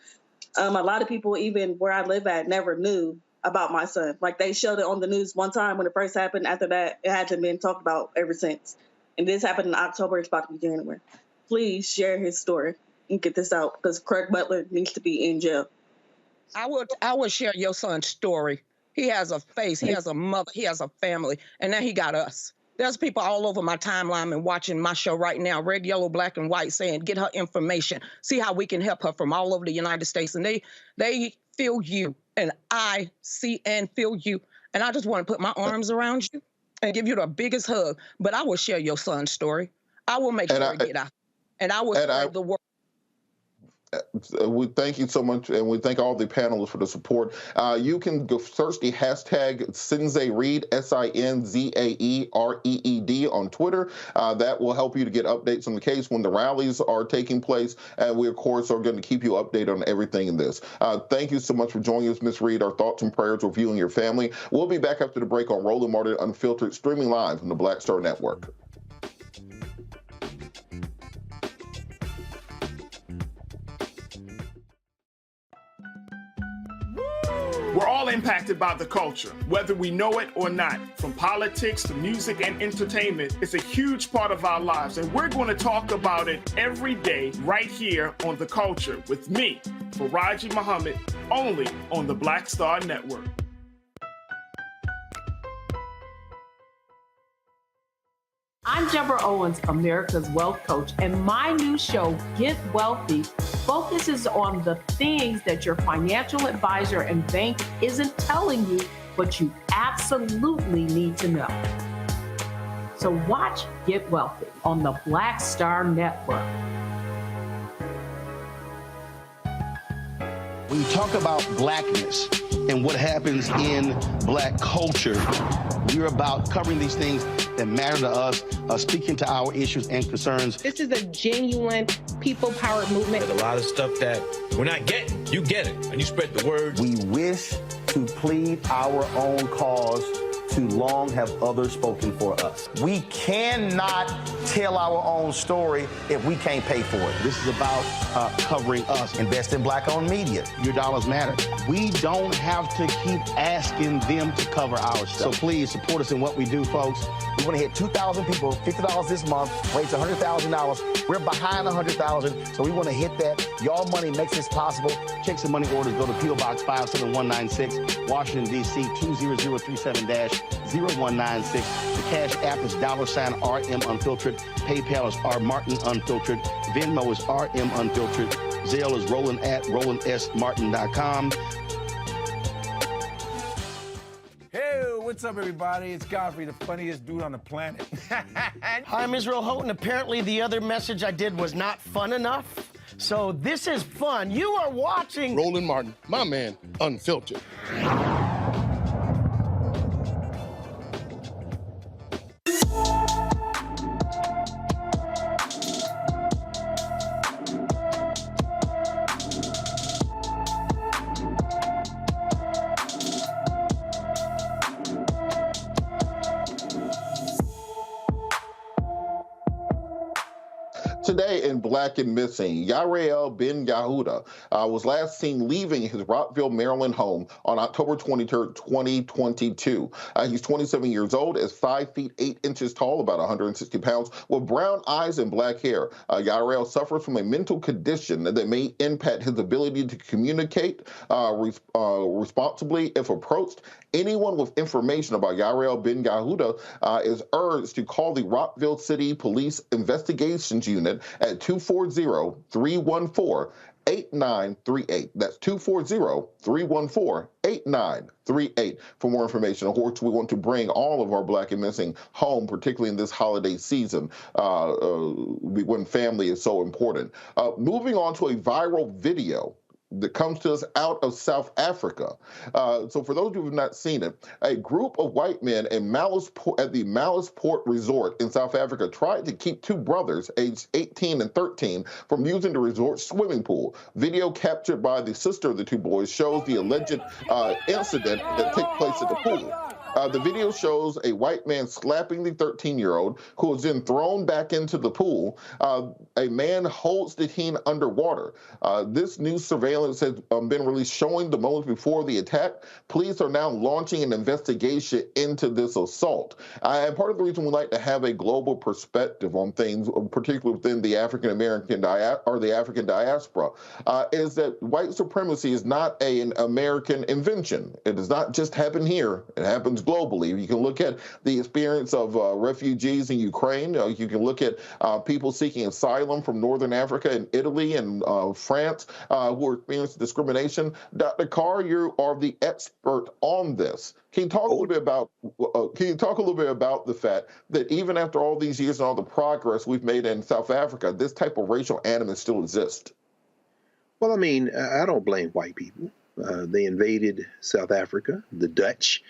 A lot of people, even where I live at, never knew about my son. Like, they showed it on the news one time when it first happened. After that, it hasn't been talked about ever since. And this happened in October. It's about to be January. Please share his story and get this out, because Craig Butler needs to be in jail. I would share your son's story. He has a face. He has a mother. He has a family. And now he got us. There's people all over my timeline and watching my show right now, red, yellow, black, and white, saying, get her information, see how we can help her from all over the United States. And they feel you, and I see and feel you. And I just want to put my arms around you and give you the biggest hug. But I will share your son's story. I will make sure it get out. And I will spread the word. We thank you so much, and we thank all the panelists for the support. You can go search the hashtag Sinzae Reed, SINZAE REED on Twitter. That will help you to get updates on the case when the rallies are taking place, and we, of course, are going to keep you updated on everything in this. Thank you so much for joining us, Ms. Reed. Our thoughts and prayers with you and your family. We'll be back after the break on Roland Martin Unfiltered, streaming live on the Black Star Network. We're all in impacted by the culture, whether we know it or not. From politics to music and entertainment, it's a huge part of our lives, and we're going to talk about it every day right here on The Culture with me, Faraji Muhammad, only on the Black Star Network. I'm Deborah Owens, America's Wealth Coach, and my new show, Get Wealthy, focuses on the things that your financial advisor and bank isn't telling you, but you absolutely need to know. So watch Get Wealthy on the Black Star Network. When you talk about blackness and what happens in black culture, we're about covering these things that matter to us, speaking to our issues and concerns. This is a genuine people-powered movement. There's a lot of stuff that we're not getting. You get it, and you spread the word. We wish to plead our own cause. Too long have others spoken for us. We cannot tell our own story if we can't pay for it. This is about covering us. Invest in black-owned media. Your dollars matter. We don't have to keep asking them to cover our stuff. So please support us in what we do, folks. We want to hit 2,000 people, $50 this month, raise $100,000. We're behind $100,000, so we want to hit that. Y'all money makes this possible. Checks and money orders go to P.O. Box 57196, Washington, D.C. 20037-0196. The Cash App is $RM Unfiltered. PayPal is R Martin Unfiltered. Venmo is RM Unfiltered. Zelle is Roland@RolandSMartin.com. Hey, what's up, everybody? It's Godfrey, the funniest dude on the planet. Hi, I'm Israel Houghton. Apparently, the other message I did was not fun enough. So this is fun. You are watching Roland Martin, my man, Unfiltered. Today in Black and Missing, Yarael Ben Yehuda was last seen leaving his Rockville, Maryland home on October 23rd, 2022. He's 27 years old, is 5 feet 8 inches tall, about 160 pounds, with brown eyes and black hair. Yarael suffers from a mental condition that may impact his ability to communicate responsibly if approached. Anyone with information about Yarael Ben Yehuda is urged to call the Rockville City Police Investigations Unit at 240-314-8938. That's 240-314-8938 for more information. Of course, we want to bring all of our Black and Missing home, particularly in this holiday season when family is so important. Moving on to a viral video that comes to us out of South Africa. So for those who have not seen it, a group of white men at the Malice Port Resort in South Africa tried to keep two brothers aged 18 and 13 from using the resort swimming pool. Video captured by the sister of the two boys shows the alleged incident that took place at the pool. The video shows a white man slapping the 13-year-old, who was then thrown back into the pool. A man holds the teen underwater. This new surveillance has been released showing the moments before the attack. Police are now launching an investigation into this assault. And part of the reason we like to have a global perspective on things, particularly within the African-American or the African diaspora, is that white supremacy is not an American invention. It does not just happen here. It happens globally. You can look at the experience of refugees in Ukraine. You can look at people seeking asylum from Northern Africa and Italy and France who are experiencing discrimination. Dr. Carr, you are the expert on this. Can you talk a little bit about the fact that even after all these years and all the progress we've made in South Africa, this type of racial animus still exists? Well, I mean, I don't blame white people. They invaded South Africa, the Dutch.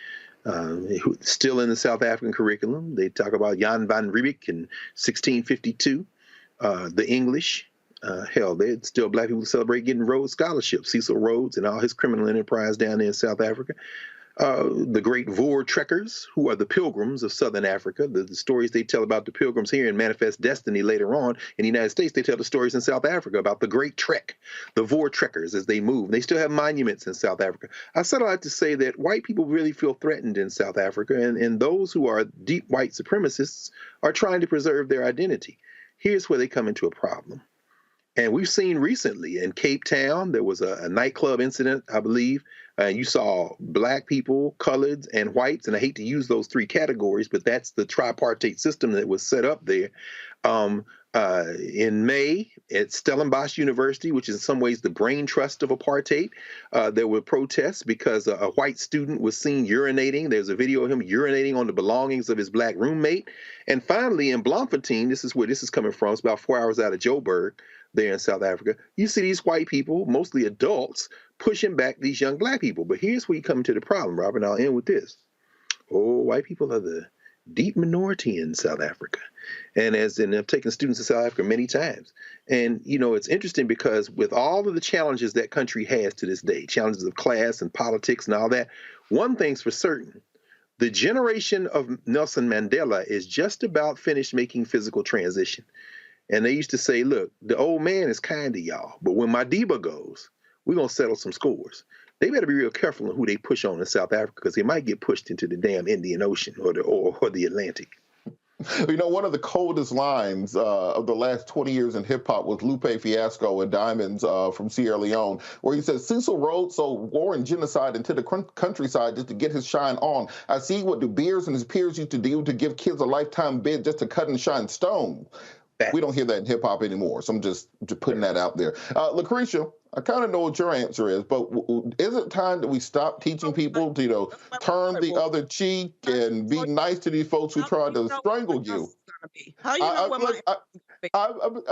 Still in the South African curriculum, they talk about Jan van Riebeeck in 1652. The English, hell, there's still black people who celebrate getting Rhodes scholarships. Cecil Rhodes and all his criminal enterprise down there in South Africa. the great Voortrekkers, who are the pilgrims of Southern Africa. The stories they tell about the pilgrims here in Manifest Destiny later on in the United States, they tell the stories in South Africa about the Great Trek, the Voortrekkers as they move. They still have monuments in South Africa. I said a lot to say that white people really feel threatened in South Africa, and those who are deep white supremacists are trying to preserve their identity. Here's where they come into a problem. And we've seen recently in Cape Town, there was a nightclub incident, I believe. You saw black people, coloreds, and whites. And I hate to use those three categories, but that's the tripartite system that was set up there. In May at Stellenbosch University, which is in some ways the brain trust of apartheid, there were protests because a white student was seen urinating. There's a video of him urinating on the belongings of his black roommate. And finally, in Bloemfontein, this is where this is coming from. It's about 4 hours out of Joburg, there in South Africa. You see these white people, mostly adults, pushing back these young black people. But here's where you come to the problem, Robert, and I'll end with this. Oh, white people are the deep minority in South Africa. And I've taken students to South Africa many times. And, you know, it's interesting because with all of the challenges that country has to this day, challenges of class and politics and all that, one thing's for certain. The generation of Nelson Mandela is just about finished making physical transition. And they used to say, look, the old man is kind to y'all, but when Madiba goes, we're going to settle some scores. They better be real careful on who they push on in South Africa because they might get pushed into the damn Indian Ocean or the Atlantic. You know, one of the coldest lines of the last 20 years in hip-hop was Lupe Fiasco and Diamonds from Sierra Leone, where he says, Cecil rode so war and genocide into the countryside just to get his shine on. I see what De Beers and his peers used to do to give kids a lifetime bid just to cut and shine stone. We don't hear that in hip-hop anymore, so I'm just putting that out there. Lucretia, I kind of know what your answer is, but is it time that we stop teaching people to, you know, turn the other cheek and be nice to these folks who try to strangle you? How you know what I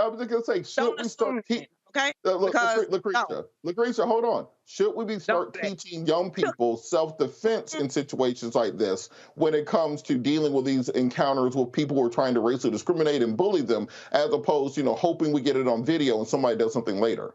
was just going to say, should we start teaching? Okay? Lucretia, hold on. Should we start teaching young people self-defense in situations like this when it comes to dealing with these encounters with people who are trying to racially discriminate and bully them, as opposed to, you know, hoping we get it on video and somebody does something later?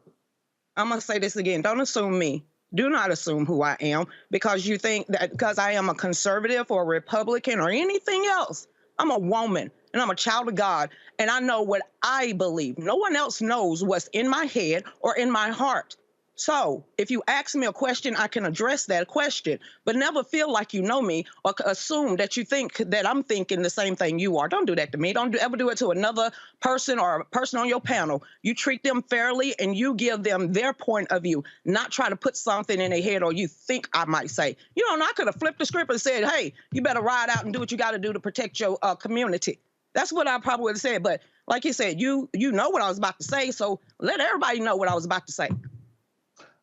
I'm going to say this again. Don't assume me. Do not assume who I am because you think that because I am a conservative or a Republican or anything else. I'm a woman and I'm a child of God and I know what I believe. No one else knows what's in my head or in my heart. So if you ask me a question, I can address that question, but never feel like you know me or assume that you think that I'm thinking the same thing you are. Don't do that to me. Don't ever do it to another person or a person on your panel. You treat them fairly and you give them their point of view, not try to put something in their head or you think I might say. You know, and I could have flipped the script and said, hey, you better ride out and do what you got to do to protect your community. That's what I probably would have said. But like you said, you know what I was about to say, so let everybody know what I was about to say.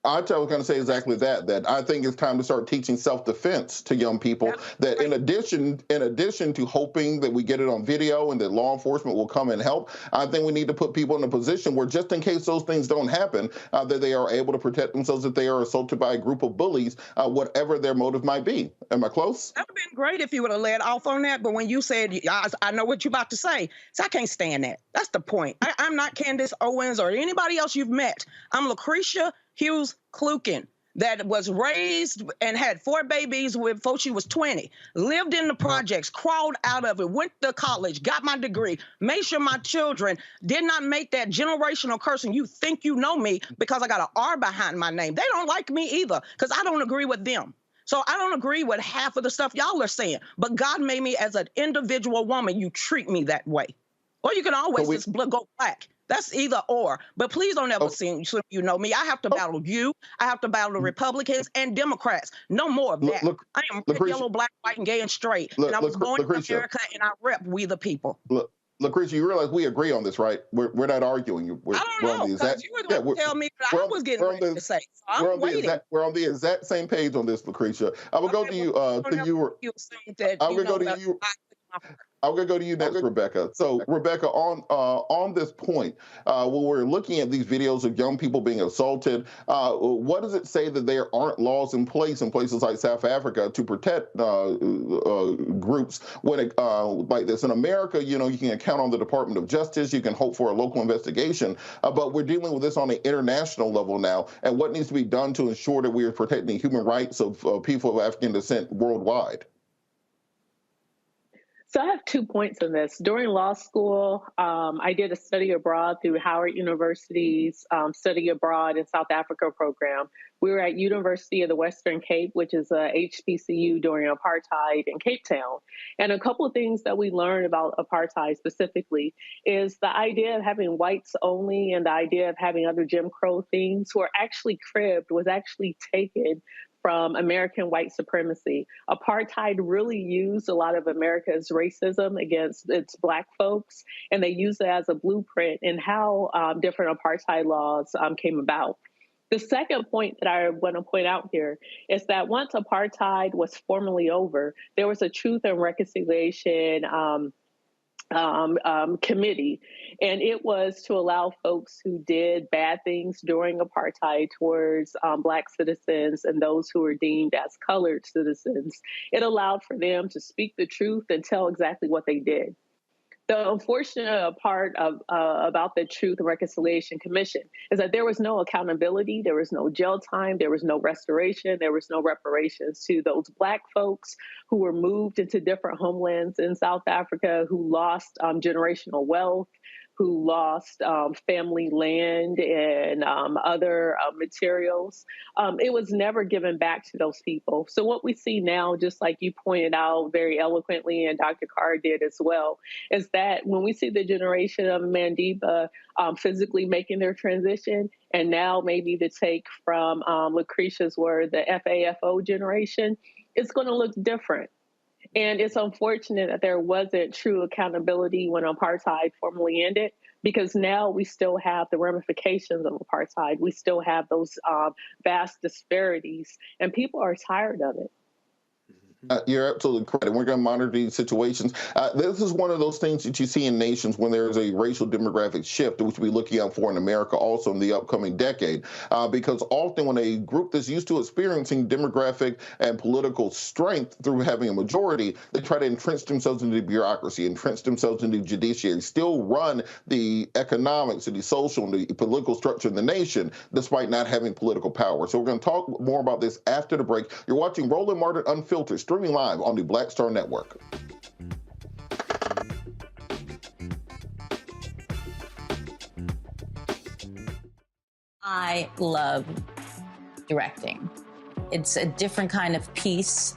I was going to say exactly that I think it's time to start teaching self-defense to young people, that in addition to hoping that we get it on video and that law enforcement will come and help, I think we need to put people in a position where just in case those things don't happen, that they are able to protect themselves if they are assaulted by a group of bullies, whatever their motive might be. Am I close? That would have been great if you would have led off on that, but when you said, I know what you're about to say, so I can't stand that. That's the point. I'm not Candace Owens or anybody else you've met. I'm Lucretia Hughes Kluken, that was raised and had 4 babies before she was 20, lived in the projects, crawled out of it, went to college, got my degree, made sure my children did not make that generational curse. And you think you know me because I got an R behind my name. They don't like me either because I don't agree with them. So I don't agree with half of the stuff y'all are saying. But God made me as an individual woman. You treat me that way. Or you can always just go black. That's either or. But please don't ever assume you know me. I have to battle you. I have to battle the Republicans and Democrats. No more of that. I am red, yellow, black, white, and gay and straight. And I was born in America and I rep we the people. Lucretia, you realize we agree on this, right? We're not arguing. I don't know, because you were the one to tell me that I was getting ready to say. So I'm waiting. We're on the exact same page on this, Lucretia. I will go to you. I'm going to go to you. I'm going to go to you next, Rebecca. So, Rebecca, on this point, when we're looking at these videos of young people being assaulted, what does it say that there aren't laws in places like South Africa to protect groups when it, like this? In America, you know, you can count on the Department of Justice, you can hope for a local investigation, but we're dealing with this on an international level now, and what needs to be done to ensure that we are protecting human rights of people of African descent worldwide? So I have 2 points on this. During law school, I did a study abroad through Howard University's study abroad in South Africa program. We were at University of the Western Cape, which is a HBCU during apartheid in Cape Town. And a couple of things that we learned about apartheid specifically is the idea of having whites only and the idea of having other Jim Crow themes were actually cribbed, was actually taken from American white supremacy. Apartheid really used a lot of America's racism against its Black folks, and they used it as a blueprint in how different apartheid laws came about. The second point that I want to point out here is that once apartheid was formally over, there was a Truth and Reconciliation committee, and it was to allow folks who did bad things during apartheid towards Black citizens and those who were deemed as colored citizens. It allowed for them to speak the truth and tell exactly what they did. The unfortunate part of about the Truth and Reconciliation Commission is that there was no accountability, there was no jail time, there was no restoration, there was no reparations to those Black folks who were moved into different homelands in South Africa, who lost generational wealth, who lost family land and other materials. It was never given back to those people. So what we see now, just like you pointed out very eloquently, and Dr. Carr did as well, is that when we see the generation of Mandiba physically making their transition, and now maybe the take from Lucretia's word, the FAFO generation, it's going to look different. And it's unfortunate that there wasn't true accountability when apartheid formally ended, because now we still have the ramifications of apartheid. We still have those vast disparities, and people are tired of it. You're absolutely correct. And we're going to monitor these situations. This is one of those things that you see in nations when there's a racial demographic shift, which we'll be looking out for in America also in the upcoming decade. Because often when a group that's used to experiencing demographic and political strength through having a majority, they try to entrench themselves into the bureaucracy, entrench themselves into the judiciary, still run the economics and the social and the political structure of the nation, despite not having political power. So we're going to talk more about this after the break. You're watching Roland Martin Unfiltered, streaming live on the Black Star Network. I love directing. It's a different kind of piece.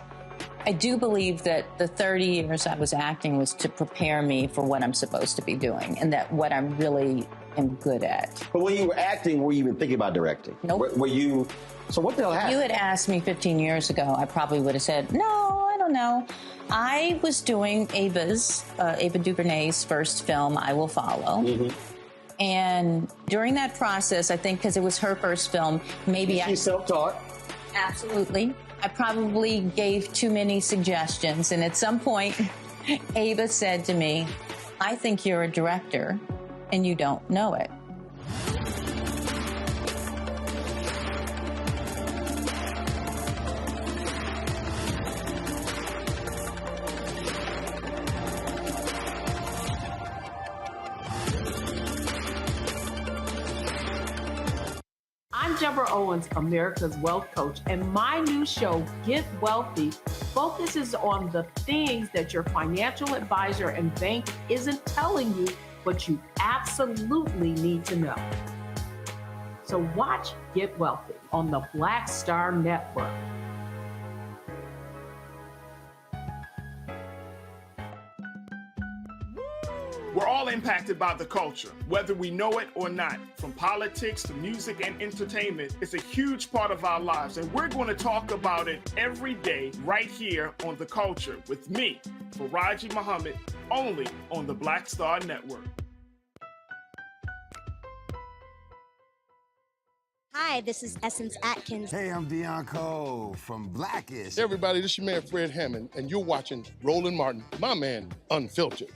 I do believe that the 30 years I was acting was to prepare me for what I'm supposed to be doing, and that what I'm really am good at. But when you were acting, were you even thinking about directing? Nope. Were you? So what the hell happened? You had asked me 15 years ago, I probably would have said, no, I don't know. I was doing Ava DuVernay's first film, I Will Follow. Mm-hmm. And during that process, I think because it was her first film, maybe She's self-taught. Absolutely. I probably gave too many suggestions. And at some point, Ava said to me, I think you're a director and you don't know it. I'm Deborah Owens, America's Wealth Coach, and my new show, Get Wealthy, focuses on the things that your financial advisor and bank isn't telling you, but you absolutely need to know. So watch Get Wealthy on the Black Star Network. We're all impacted by the culture, whether we know it or not. From politics to music and entertainment, it's a huge part of our lives, and we're going to talk about it every day right here on The Culture with me, Faraji Muhammad, only on the Black Star Network. Hi, Hi, this is Essence Atkins. Hey, I'm Deion Cole from Blackish. Hey everybody, this is your man Fred Hammond, and you're watching Roland Martin, my man, Unfiltered.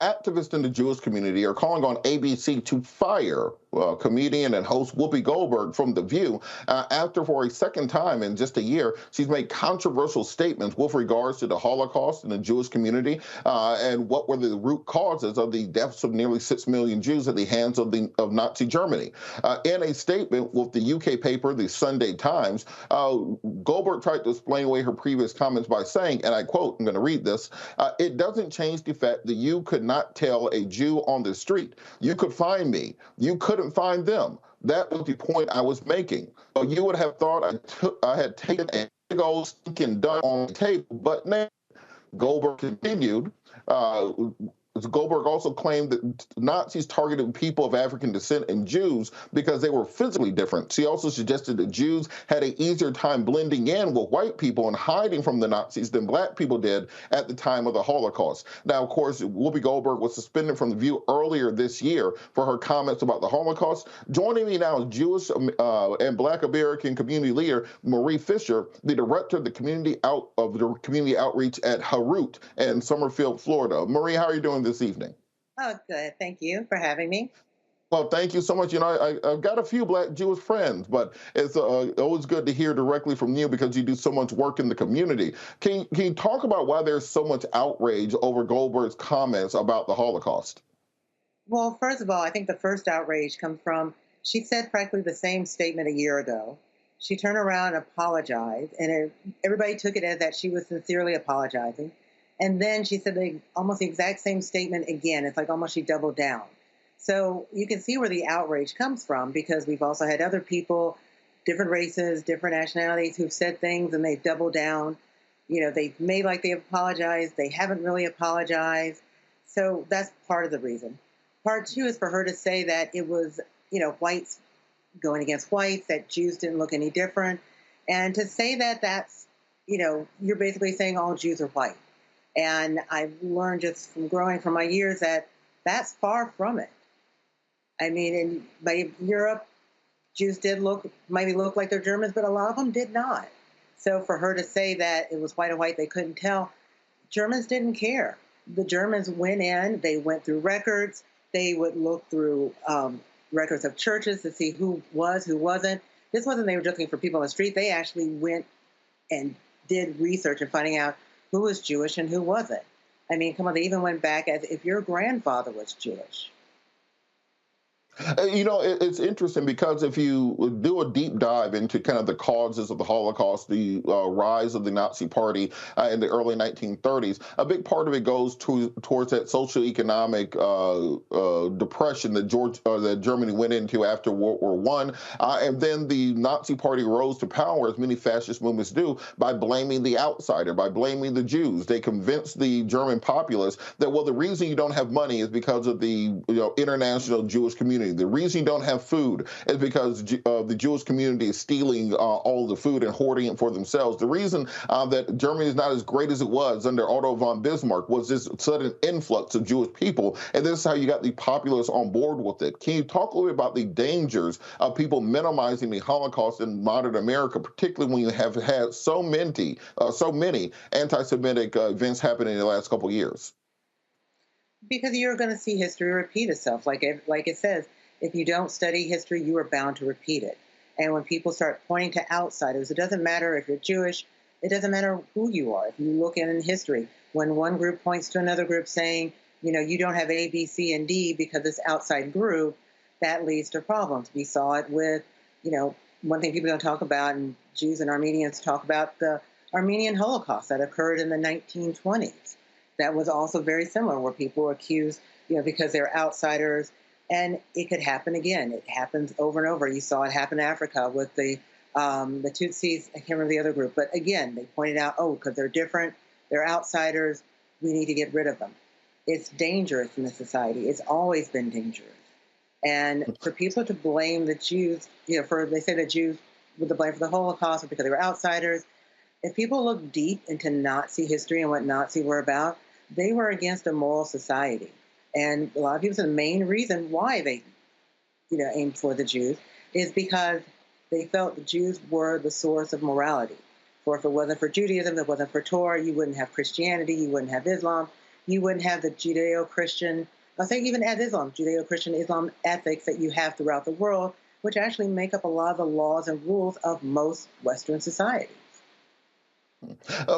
Activists in the Jewish community are calling on ABC to fire comedian and host Whoopie Goldberg from The View after, for a second time in just a year, she's made controversial statements with regards to the Holocaust in the Jewish community and what were the root causes of the deaths of nearly 6 million Jews at the hands of Nazi Germany. In a statement with the UK paper, the Sunday Times, Goldberg tried to explain away her previous comments by saying, and I quote, I'm going to read this, it doesn't change the fact that you could not tell a Jew on the street. You could find me. You couldn't find them. That was the point I was making. So you would have thought I had taken a big old stinking dump on the table, but now, Goldberg continued, Goldberg also claimed that Nazis targeted people of African descent and Jews because they were physically different. She also suggested that Jews had an easier time blending in with white people and hiding from the Nazis than black people did at the time of the Holocaust. Now, of course, Whoopi Goldberg was suspended from The View earlier this year for her comments about the Holocaust. Joining me now is Jewish and Black American community leader Marie Fisher, the director of the community outreach at Herut in Summerfield, Florida. Marie, how are you doing this evening? Oh, good. Thank you for having me. Well, thank you so much. You know, I've got a few Black Jewish friends, but it's always good to hear directly from you because you do so much work in the community. Can you talk about why there's so much outrage over Goldberg's comments about the Holocaust? Well, first of all, I think the first outrage comes from, she said practically the same statement a year ago. She turned around and apologized, and everybody took it as that she was sincerely apologizing. And then she said almost the exact same statement again. It's like almost she doubled down. So you can see where the outrage comes from because we've also had other people, different races, different nationalities who've said things and they've doubled down. You know, they've made like they've apologized. They haven't really apologized. So that's part of the reason. Part two is for her to say that it was, you know, whites going against whites, that Jews didn't look any different. And to say that that's, you know, you're basically saying all Jews are white. And I've learned just from growing from my years that that's far from it. I mean, in Europe, Jews did maybe look like they're Germans, but a lot of them did not. So for her to say that it was white and white, they couldn't tell, Germans didn't care. The Germans went in, they went through records, they would look through records of churches to see who was, who wasn't. This wasn't they were looking for people on the street. They actually went and did research and finding out who was Jewish and who wasn't. I mean, come on, they even went back as if your grandfather was Jewish. You know, it's interesting because if you do a deep dive into kind of the causes of the Holocaust, the rise of the Nazi Party in the early 1930s, a big part of it goes towards that socioeconomic depression that Germany went into after World War I. And then the Nazi Party rose to power, as many fascist movements do, by blaming the outsider, by blaming the Jews. They convinced the German populace that, well, the reason you don't have money is because of the international Jewish community. The reason you don't have food is because the Jewish community is stealing all the food and hoarding it for themselves. The reason that Germany is not as great as it was under Otto von Bismarck was this sudden influx of Jewish people, and this is how you got the populace on board with it. Can you talk a little bit about the dangers of people minimizing the Holocaust in modern America, particularly when you have had so many anti-Semitic events happening in the last couple of years? Because you're going to see history repeat itself. Like it says, if you don't study history, you are bound to repeat it. And when people start pointing to outsiders, it doesn't matter if you're Jewish, it doesn't matter who you are. If you look in history, when one group points to another group saying, you know, you don't have A, B, C, and D because this outside group, that leads to problems. We saw it with, you know, one thing people don't talk about, and Jews and Armenians talk about the Armenian Holocaust that occurred in the 1920s. That was also very similar, where people were accused, you know, because they're outsiders, and it could happen again. It happens over and over. You saw it happen in Africa with the Tutsis. I can't remember the other group, but again, they pointed out, oh, because they're different, they're outsiders, we need to get rid of them. It's dangerous in this society. It's always been dangerous. And for people to blame the Jews, you know, they say the Jews with the blame for the Holocaust because they were outsiders. If people look deep into Nazi history and what Nazis were about, they were against a moral society. And a lot of people say the main reason why they, aimed for the Jews is because they felt the Jews were the source of morality. For if it wasn't for Judaism, if it wasn't for Torah, you wouldn't have Christianity, you wouldn't have Islam, you wouldn't have the Judeo-Christian, I'll say even as Islam, Judeo-Christian Islam ethics that you have throughout the world, which actually make up a lot of the laws and rules of most Western societies.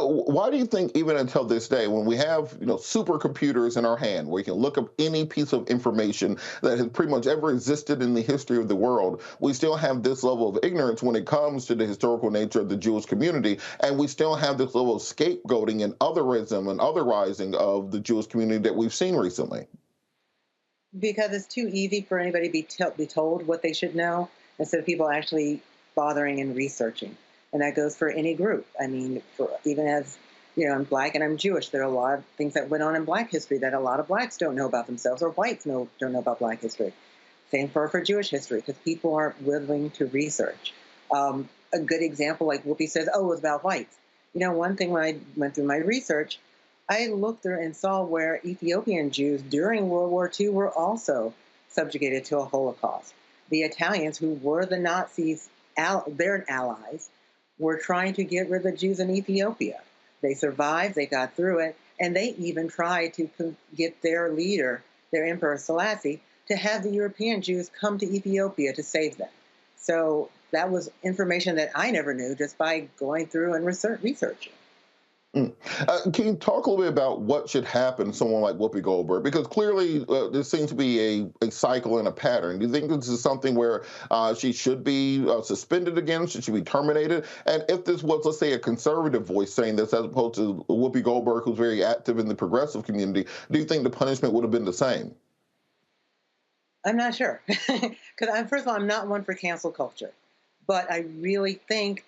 Why do you think even until this day, when we have supercomputers in our hand, where you can look up any piece of information that has pretty much ever existed in the history of the world, we still have this level of ignorance when it comes to the historical nature of the Jewish community, and we still have this level of scapegoating and otherism and otherizing of the Jewish community that we've seen recently? Because it's too easy for anybody to be told what they should know instead of people actually bothering and researching. And that goes for any group. I mean, even as, I'm Black and I'm Jewish, there are a lot of things that went on in Black history that a lot of Blacks don't know about themselves, or whites don't know about Black history. Same for Jewish history, because people aren't willing to research. A good example, like Whoopi says, oh, it was about whites. One thing when I went through my research, I looked through and saw where Ethiopian Jews during World War II were also subjugated to a Holocaust. The Italians, who were the Nazis, their allies, were trying to get rid of the Jews in Ethiopia. They survived, they got through it, and they even tried to get their leader, their Emperor Selassie, to have the European Jews come to Ethiopia to save them. So that was information that I never knew just by going through and researching. Can you talk a little bit about what should happen to someone like Whoopi Goldberg? Because clearly there seems to be a cycle and a pattern. Do you think this is something where she should be suspended again? Should she be terminated? And if this was, let's say, a conservative voice saying this as opposed to Whoopi Goldberg, who's very active in the progressive community, do you think the punishment would have been the same? I'm not sure. Because first of all, I'm not one for cancel culture. But I really think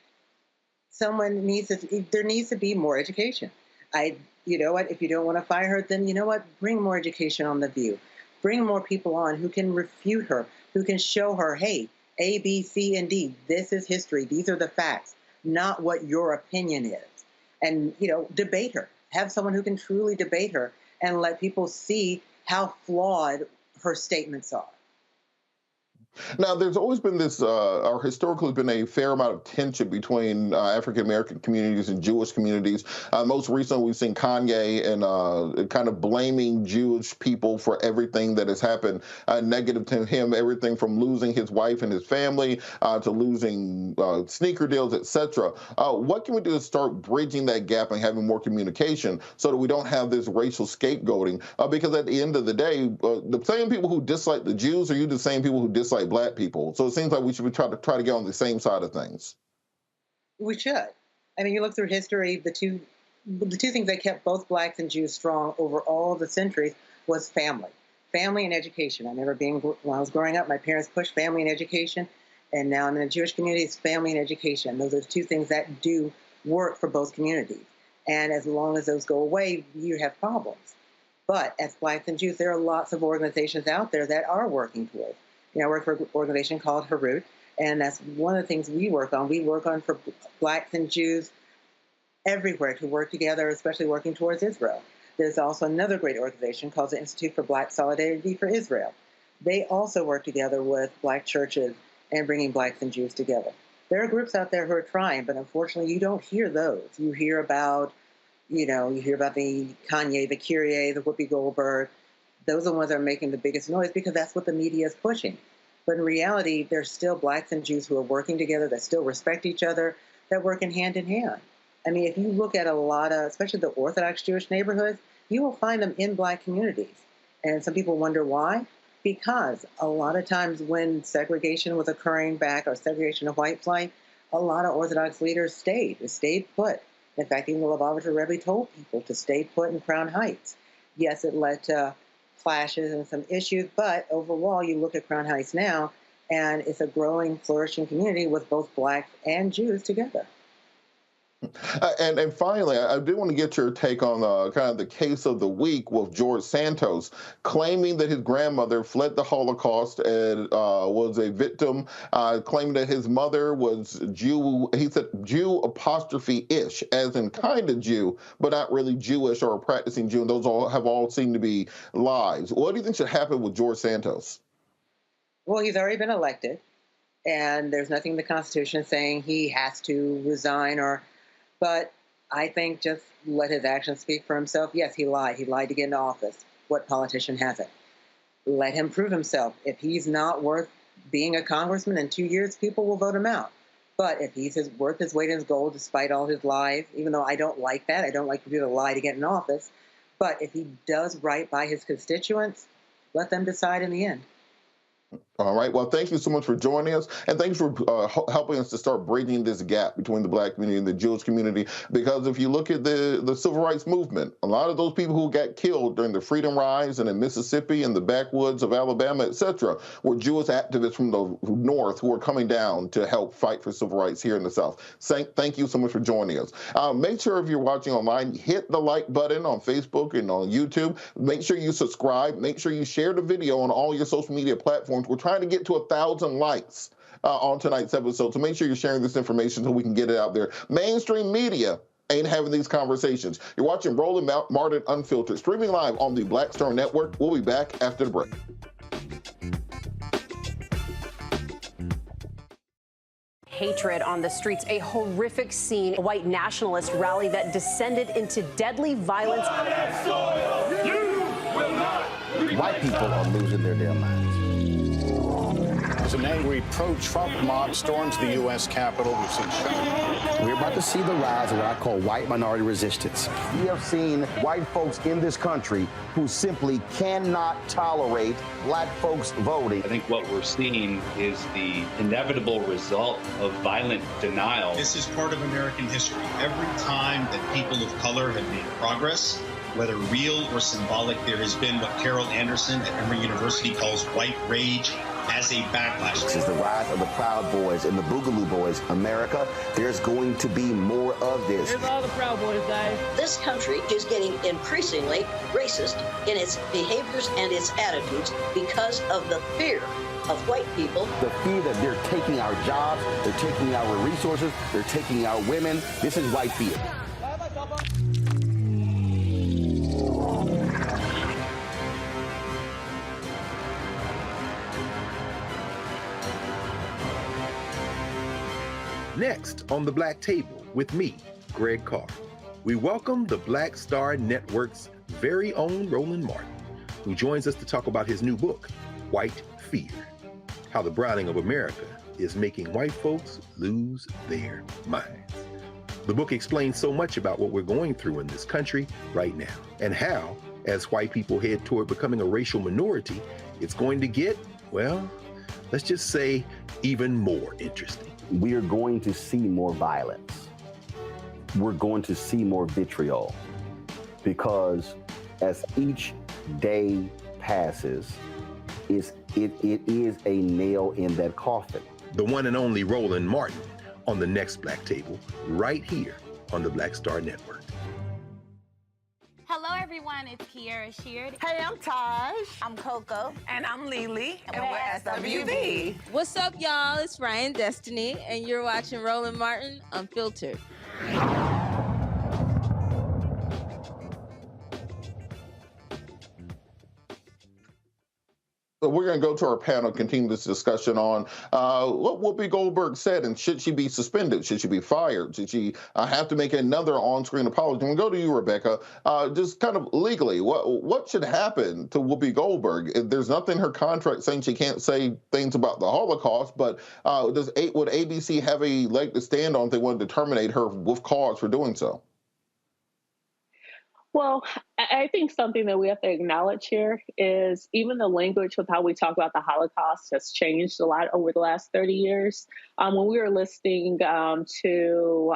there needs to be more education. You know what, if you don't want to fire her, then you know what, bring more education on The View. Bring more people on who can refute her, who can show her, hey, A, B, C, and D, this is history. These are the facts, not what your opinion is. And, debate her. Have someone who can truly debate her and let people see how flawed her statements are. Now, there's always been this, or historically been a fair amount of tension between African-American communities and Jewish communities. Most recently, we've seen Kanye and kind of blaming Jewish people for everything that has happened negative to him, everything from losing his wife and his family to losing sneaker deals, etc. What can we do to start bridging that gap and having more communication so that we don't have this racial scapegoating? Because at the end of the day, the same people who dislike the Jews are you the same people who dislike Black people. So it seems like we should try to get on the same side of things. We should. I mean, you look through history, the two things that kept both Blacks and Jews strong over all the centuries was family and education. I remember when I was growing up, my parents pushed family and education, and now I'm in a Jewish community, it's family and education. Those are the two things that do work for both communities. And as long as those go away, you have problems. But as Blacks and Jews, there are lots of organizations out there that are working towards. I work for an organization called Herut, and that's one of the things we work on. We work on for Blacks and Jews everywhere to work together, especially working towards Israel. There's also another great organization called the Institute for Black Solidarity for Israel. They also work together with Black churches and bringing Blacks and Jews together. There are groups out there who are trying, but unfortunately you don't hear those. You hear about, the Kanye, the Kyrie, the Whoopi Goldberg. Those are the ones that are making the biggest noise because that's what the media is pushing. But in reality, there's still Blacks and Jews who are working together, that still respect each other, that work in hand. I mean, if you look at a lot of, especially the Orthodox Jewish neighborhoods, you will find them in Black communities. And some people wonder why. Because a lot of times when segregation was occurring back, or segregation of white flight, a lot of Orthodox leaders stayed put. In fact, even the Lubavitcher Rebbe told people to stay put in Crown Heights. Yes, it led to clashes and some issues, but overall, you look at Crown Heights now, and it's a growing, flourishing community with both Blacks and Jews together. And finally, I do want to get your take on kind of the case of the week with George Santos, claiming that his grandmother fled the Holocaust and was a victim, claiming that his mother was Jew. He said Jew apostrophe-ish, as in kind of Jew, but not really Jewish or a practicing Jew. And those have all seemed to be lies. What do you think should happen with George Santos? Well, he's already been elected, and there's nothing in the Constitution saying he has to resign but I think just let his actions speak for himself. Yes, he lied. He lied to get into office. What politician hasn't? Let him prove himself. If he's not worth being a congressman in 2 years, people will vote him out. But if he's worth his weight in gold, despite all his lies, even though I don't like that, I don't like people to lie to get in office. But if he does right by his constituents, let them decide in the end. All right. Well, thank you so much for joining us, and thanks for helping us to start bridging this gap between the Black community and the Jewish community. Because if you look at the civil rights movement, a lot of those people who got killed during the Freedom Rise and in Mississippi and the backwoods of Alabama, etc., were Jewish activists from the North who were coming down to help fight for civil rights here in the South. Thank you so much for joining us. Make sure if you're watching online, hit the like button on Facebook and on YouTube. Make sure you subscribe. Make sure you share the video on all your social media platforms. We're trying to get to 1,000 likes on tonight's episode, so make sure you're sharing this information so we can get it out there. Mainstream media ain't having these conversations. You're watching Roland Martin Unfiltered, streaming live on the Black Star Network. We'll be back after the break. Hatred on the streets, a horrific scene, a white nationalist rally that descended into deadly violence. White people are losing their damn minds. As an angry pro-Trump mob storms the U.S. Capitol, we've seen shooting. We're about to see the rise of what I call white minority resistance. We have seen white folks in this country who simply cannot tolerate black folks voting. I think what we're seeing is the inevitable result of violent denial. This is part of American history. Every time that people of color have made progress, whether real or symbolic, there has been what Carol Anderson at Emory University calls white rage as a backlash. This is the rise of the Proud Boys and the Boogaloo Boys. America, there's going to be more of this. Here's all the Proud Boys, guys. This country is getting increasingly racist in its behaviors and its attitudes because of the fear of white people. The fear that they're taking our jobs, they're taking our resources, they're taking our women. This is white fear. Next on the Black Table with me, Greg Carr, we welcome the Black Star Network's very own Roland Martin, who joins us to talk about his new book, White Fear, How the Browning of America is Making White Folks Lose Their Minds. The book explains so much about what we're going through in this country right now, and how, as white people head toward becoming a racial minority, it's going to get, well, let's just say, even more interesting. We are going to see more violence. We're going to see more vitriol, because as each day passes, it is a nail in that coffin. The one and only Roland Martin on the next Black Table, right here on the Black Star Network. Hello, everyone. It's Kiara Sheard. Hey, I'm Taj. I'm Coco. And I'm Lily. And we're SWV. What's up, y'all? It's Ryan Destiny, and you're watching Roland Martin Unfiltered. So we're going to go to our panel, continue this discussion on what Whoopi Goldberg said, and should she be suspended? Should she be fired? Should she have to make another on-screen apology? And we'll go to you, Rebecca. Just kind of legally, what should happen to Whoopi Goldberg? There's nothing in her contract saying she can't say things about the Holocaust, but would ABC have a leg to stand on if they wanted to terminate her with cause for doing so? Well, I think something that we have to acknowledge here is even the language with how we talk about the Holocaust has changed a lot over the last 30 years. When we were listening to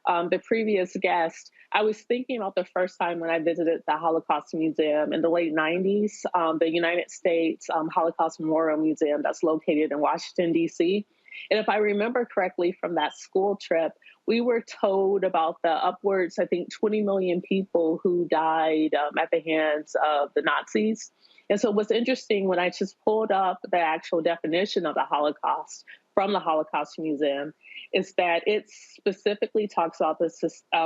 the previous guest, I was thinking about the first time when I visited the Holocaust Museum in the late 90s, the United States Holocaust Memorial Museum that's located in Washington, D.C. And if I remember correctly from that school trip, we were told about the upwards, I think, 20 million people who died at the hands of the Nazis. And so what's interesting, when I just pulled up the actual definition of the Holocaust from the Holocaust Museum, is that it specifically talks about the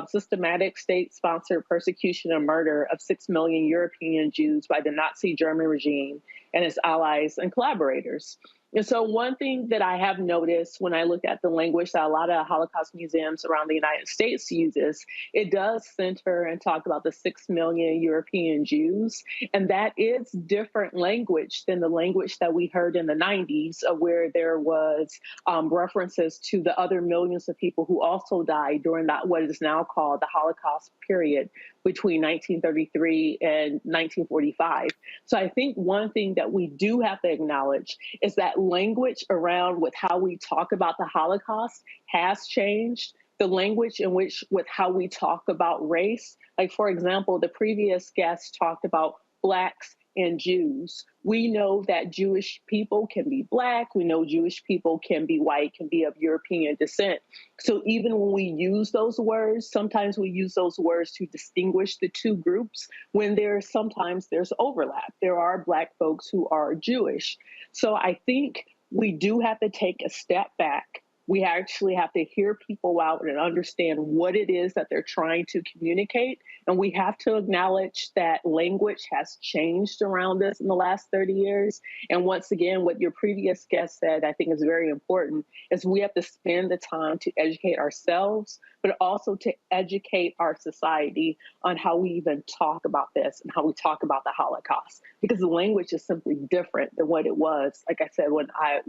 systematic state-sponsored persecution and murder of 6 million European Jews by the Nazi German regime and its allies and collaborators. And so one thing that I have noticed when I look at the language that a lot of Holocaust museums around the United States uses, it does center and talk about the 6 million European Jews. And that is different language than the language that we heard in the 90s, where there was references to the other millions of people who also died during that, what is now called the Holocaust period between 1933 and 1945. So I think one thing that we do have to acknowledge is that language around with how we talk about the Holocaust has changed. The language in which with how we talk about race, like for example, the previous guest talked about Blacks and Jews. We know that Jewish people can be Black. We know Jewish people can be white, can be of European descent. So even when we use those words, sometimes we use those words to distinguish the two groups when sometimes there's overlap. There are Black folks who are Jewish. So I think we do have to take a step back. We actually have to hear people out and understand what it is that they're trying to communicate. And we have to acknowledge that language has changed around us in the last 30 years. And once again, what your previous guest said, I think is very important, is we have to spend the time to educate ourselves, but also to educate our society on how we even talk about this and how we talk about the Holocaust, because the language is simply different than what it was, like I said, when I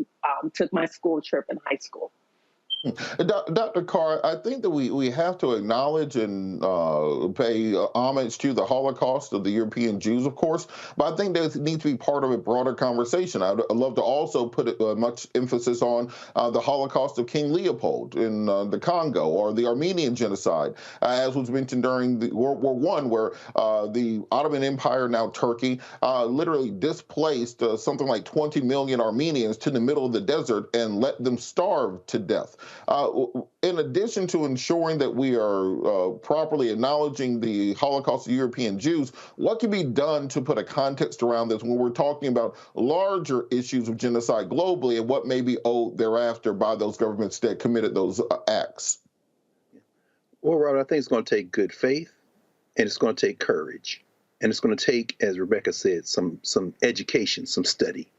took my school trip in high school. Dr. Carr, I think that we have to acknowledge and pay homage to the Holocaust of the European Jews, of course, but I think there needs to be part of a broader conversation. I'd love to also put much emphasis on the Holocaust of King Leopold in the Congo, or the Armenian genocide, as was mentioned during the World War I, where the Ottoman Empire, now Turkey, literally displaced something like 20 million Armenians to the middle of the desert and let them starve to death. In addition to ensuring that we are properly acknowledging the Holocaust of European Jews, what can be done to put a context around this when we're talking about larger issues of genocide globally and what may be owed thereafter by those governments that committed those acts? Well, Robert, I think it's going to take good faith, and it's going to take courage, and it's going to take, as Rebecca said, some education, some study.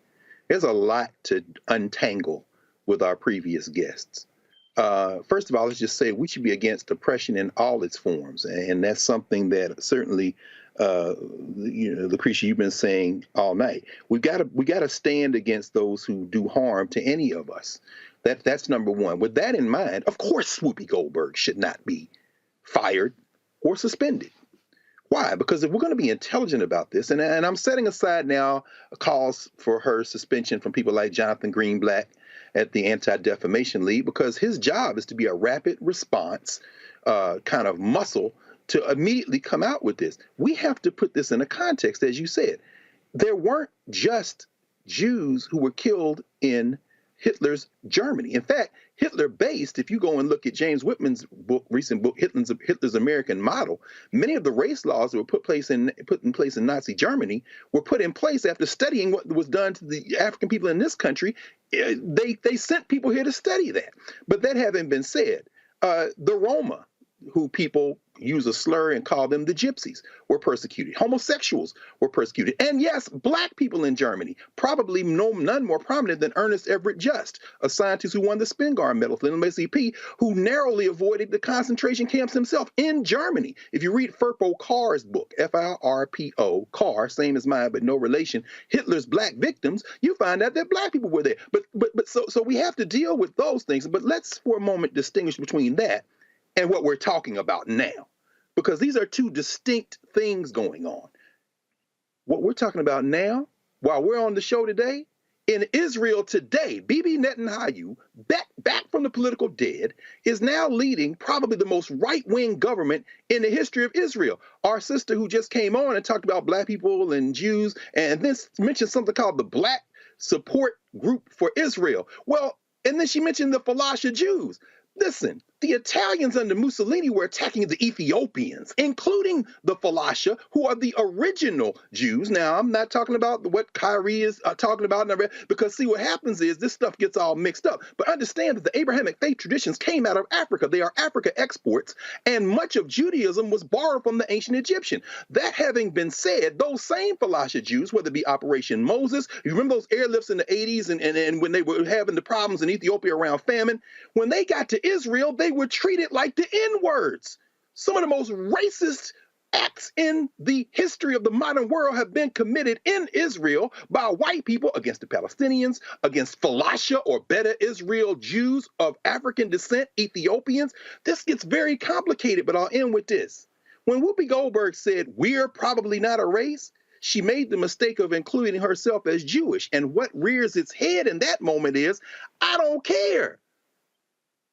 There's a lot to untangle with our previous guests. First of all, let's just say we should be against oppression in all its forms, and that's something that certainly, Lucretia, you've been saying all night. We got to stand against those who do harm to any of us. That's number one. With that in mind, of course, Whoopie Goldberg should not be fired or suspended. Why? Because if we're going to be intelligent about this, and I'm setting aside now calls for her suspension from people like Jonathan Greenblatt at the Anti-Defamation League, because his job is to be a rapid response kind of muscle to immediately come out with this. We have to put this in a context, as you said. There weren't just Jews who were killed in Hitler's Germany. In fact, Hitler based, if you go and look at James Whitman's recent book, Hitler's American Model, many of the race laws that were put in place in Nazi Germany were put in place after studying what was done to the African people in this country. They sent people here to study that. But that having been said, the Roma, who people use a slur and call them the gypsies, were persecuted. Homosexuals were persecuted. And yes, Black people in Germany, probably none more prominent than Ernest Everett Just, a scientist who won the Spingarn Medal for the NAACP, who narrowly avoided the concentration camps himself in Germany. If you read Firpo Carr's book, F-I-R-P-O, Carr, same as mine, but no relation, Hitler's Black Victims, you find out that Black people were there. So we have to deal with those things. But let's for a moment distinguish between that and what we're talking about now, because these are two distinct things going on. What we're talking about now, while we're on the show today, in Israel today, Bibi Netanyahu, back from the political dead, is now leading probably the most right-wing government in the history of Israel. Our sister who just came on and talked about Black people and Jews, and then mentioned something called the Black Support Group for Israel. Well, And then she mentioned the Falasha Jews. Listen, the Italians under Mussolini were attacking the Ethiopians, including the Falasha, who are the original Jews. Now, I'm not talking about what Kyrie is talking about, because see, what happens is this stuff gets all mixed up. But understand that the Abrahamic faith traditions came out of Africa. They are Africa exports, and much of Judaism was borrowed from the ancient Egyptian. That having been said, those same Falasha Jews, whether it be Operation Moses, you remember those airlifts in the 80s and when they were having the problems in Ethiopia around famine, when they got to Israel, they were treated like the N-words. Some of the most racist acts in the history of the modern world have been committed in Israel by white people against the Palestinians, against Falasha or Beta Israel Jews of African descent, Ethiopians. This gets very complicated, but I'll end with this. When Whoopi Goldberg said, "We're probably not a race," she made the mistake of including herself as Jewish. And what rears its head in that moment is, I don't care.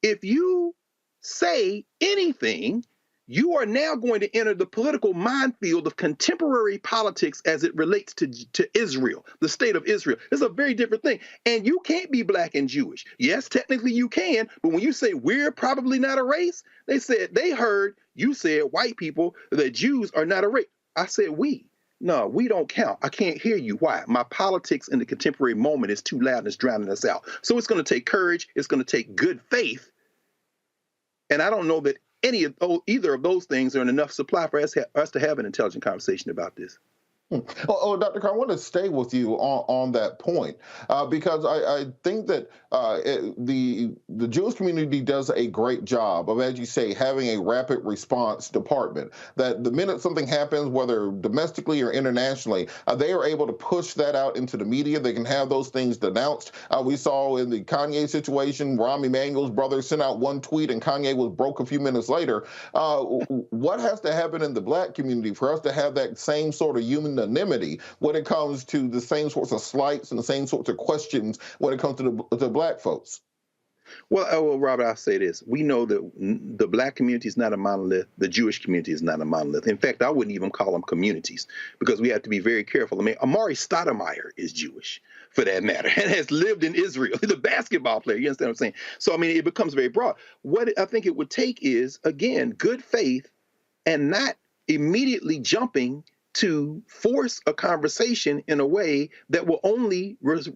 If you say anything, you are now going to enter the political minefield of contemporary politics as it relates to Israel, the state of Israel. It's a very different thing. And you can't be black and Jewish. Yes, technically you can, but when you say we're probably not a race, they heard you said white people, that Jews are not a race. I said we. No, we don't count. I can't hear you. Why? My politics in the contemporary moment is too loud and it's drowning us out. So it's going to take courage. It's going to take good faith. And I don't know that either of those things are in enough supply for us to have an intelligent conversation about this. Dr. Carr, I want to stay with you on that point because I think that the Jewish community does a great job of, as you say, having a rapid response department. That the minute something happens, whether domestically or internationally, they are able to push that out into the media. They can have those things denounced. We saw in the Kanye situation, Rahm Emanuel's brother sent out one tweet and Kanye was broke a few minutes later. What has to happen in the black community for us to have that same sort of human anonymity when it comes to the same sorts of slights and the same sorts of questions when it comes to the black folks? Well, Robert, I'll say this. We know that the black community is not a monolith. The Jewish community is not a monolith. In fact, I wouldn't even call them communities because we have to be very careful. I mean, Amari Stoudemire is Jewish, for that matter, and has lived in Israel. He's a basketball player. You understand what I'm saying? So, I mean, it becomes very broad. What I think it would take is, again, good faith and not immediately jumping to force a conversation in a way that will only result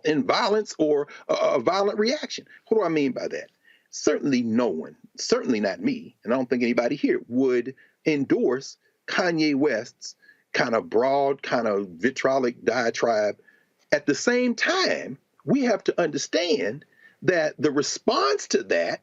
in violence or a violent reaction. What do I mean by that? Certainly no one, certainly not me, and I don't think anybody here would endorse Kanye West's kind of broad, kind of vitriolic diatribe. At the same time, we have to understand that the response to that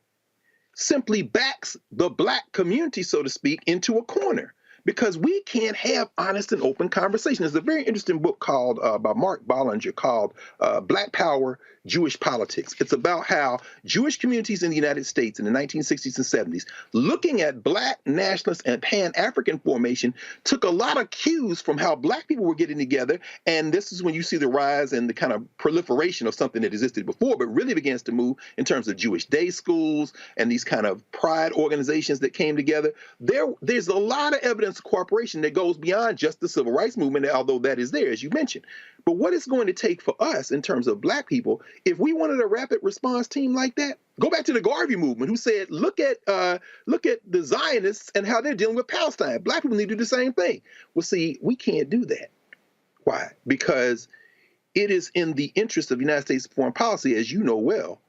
simply backs the black community, so to speak, into a corner because we can't have honest and open conversation. There's a very interesting book called by Mark Bollinger called Black Power, Jewish Politics. It's about how Jewish communities in the United States in the 1960s and 70s, looking at black nationalist and Pan-African formation, took a lot of cues from how black people were getting together. And this is when you see the rise and the kind of proliferation of something that existed before, but really begins to move in terms of Jewish day schools and these kind of pride organizations that came together. There's a lot of evidence of cooperation that goes beyond just the civil rights movement, although that is there, as you mentioned. But what it's going to take for us in terms of black people, if we wanted a rapid response team like that, go back to the Garvey movement, who said, look at the Zionists and how they're dealing with Palestine. Black people need to do the same thing. Well, see, we can't do that. Why? Because it is in the interest of the United States foreign policy, as you know well,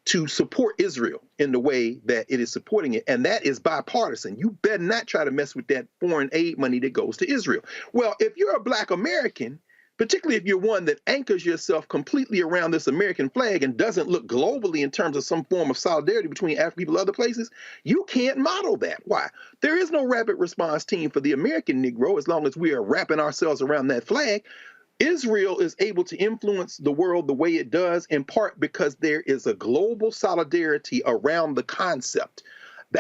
to support Israel in the way that it is supporting it. And that is bipartisan. You better not try to mess with that foreign aid money that goes to Israel. Well, if you're a black American, particularly if you're one that anchors yourself completely around this American flag and doesn't look globally in terms of some form of solidarity between African people and other places, you can't model that. Why? There is no rapid response team for the American Negro as long as we are wrapping ourselves around that flag. Israel is able to influence the world the way it does in part because there is a global solidarity around the concept.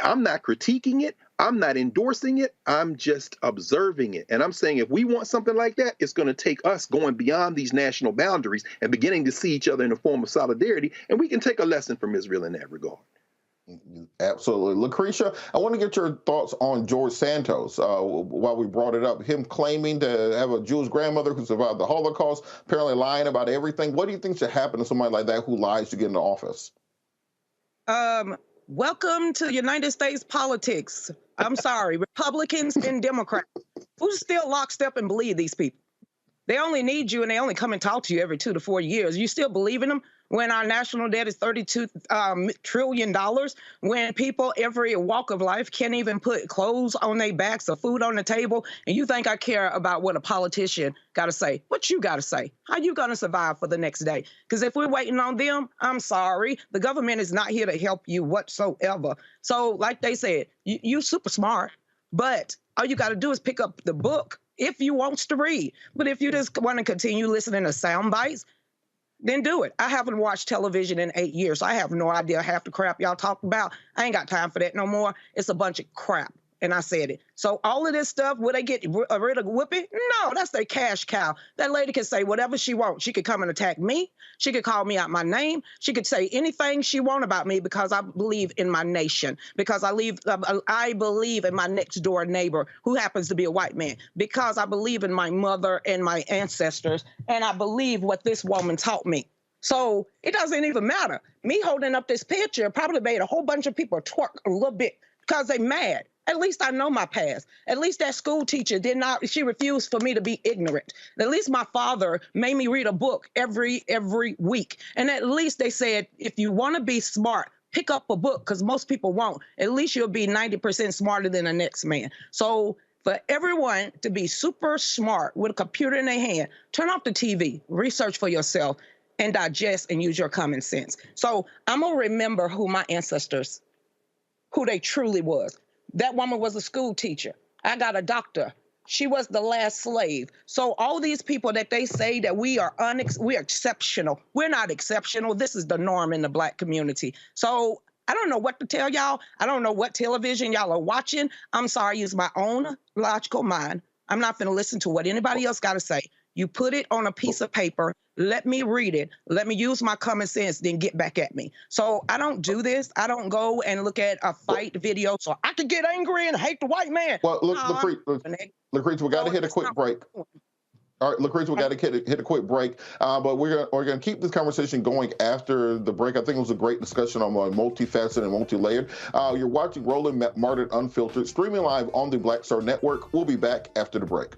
I'm not critiquing it. I'm not endorsing it. I'm just observing it. And I'm saying if we want something like that, it's going to take us going beyond these national boundaries and beginning to see each other in a form of solidarity. And we can take a lesson from Israel in that regard. Absolutely. Lucretia, I want to get your thoughts on George Santos. While we brought it up, him claiming to have a Jewish grandmother who survived the Holocaust, apparently lying about everything. What do you think should happen to somebody like that who lies to get into office? Welcome to United States politics. I'm sorry, Republicans and Democrats. Who's still lockstep and believe these people? They only need you and they only come and talk to you every 2 to 4 years. You still believe in them when our national debt is $32 trillion, when people every walk of life can't even put clothes on their backs or food on the table, and you think I care about what a politician got to say? What you got to say? How you going to survive for the next day? Because if we're waiting on them, I'm sorry, the government is not here to help you whatsoever. So like they said, you super smart, but all you got to do is pick up the book if you wants to read. But if you just want to continue listening to sound bites, then do it. I haven't watched television in 8 years, so I have no idea half the crap y'all talk about. I ain't got time for that no more. It's a bunch of crap, and I said it. So all of this stuff, would they get rid of Whoopi? No, that's their cash cow. That lady can say whatever she wants. She could come and attack me. She could call me out my name. She could say anything she wants about me because I believe in my nation, because I believe in my next door neighbor who happens to be a white man, because I believe in my mother and my ancestors, and I believe what this woman taught me. So it doesn't even matter. Me holding up this picture probably made a whole bunch of people twerk a little bit because they mad. At least I know my past. At least that school teacher she refused for me to be ignorant. At least my father made me read a book every week. And at least they said, if you want to be smart, pick up a book, because most people won't. At least you'll be 90% smarter than the next man. So for everyone to be super smart with a computer in their hand, turn off the TV, research for yourself, and digest and use your common sense. So I'm going to remember who my ancestors, who they truly was. That woman was a school teacher. I got a doctor. She was the last slave. So all these people that they say that we are exceptional. We're not exceptional. This is the norm in the Black community. So I don't know what to tell y'all. I don't know what television y'all are watching. I'm sorry, use my own logical mind. I'm not going to listen to what anybody else got to say. You put it on a piece of paper, let me read it, let me use my common sense, then get back at me. So I don't do this. I don't go and look at a fight video so I can get angry and hate the white man. Well, Lucretia, we got to hit a quick break. All right, Lucretia, we got to hit a quick break, but we're going to keep this conversation going after the break. I think it was a great discussion on multifaceted and multi-layered. You're watching Roland Martin Unfiltered, streaming live on the Black Star Network. We'll be back after the break.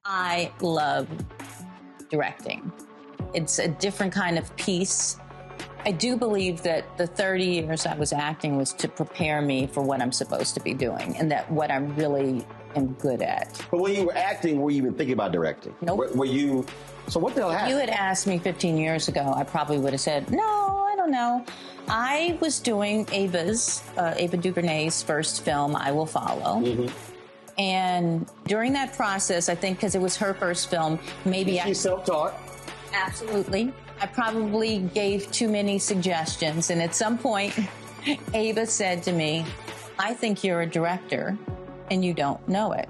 I love directing. It's a different kind of piece. I do believe that the 30 years I was acting was to prepare me for what I'm supposed to be doing and that what I really am good at. But when you were acting, were you even thinking about directing? Nope. Were you? So what the hell happened? If you had asked me 15 years ago, I probably would have said, no, I don't know. I was doing Ava DuVernay's first film, I Will Follow. Mm-hmm. And during that process, I think because it was her first film, maybe She's self-taught. Absolutely. I probably gave too many suggestions. And at some point, Ava said to me, I think you're a director and you don't know it.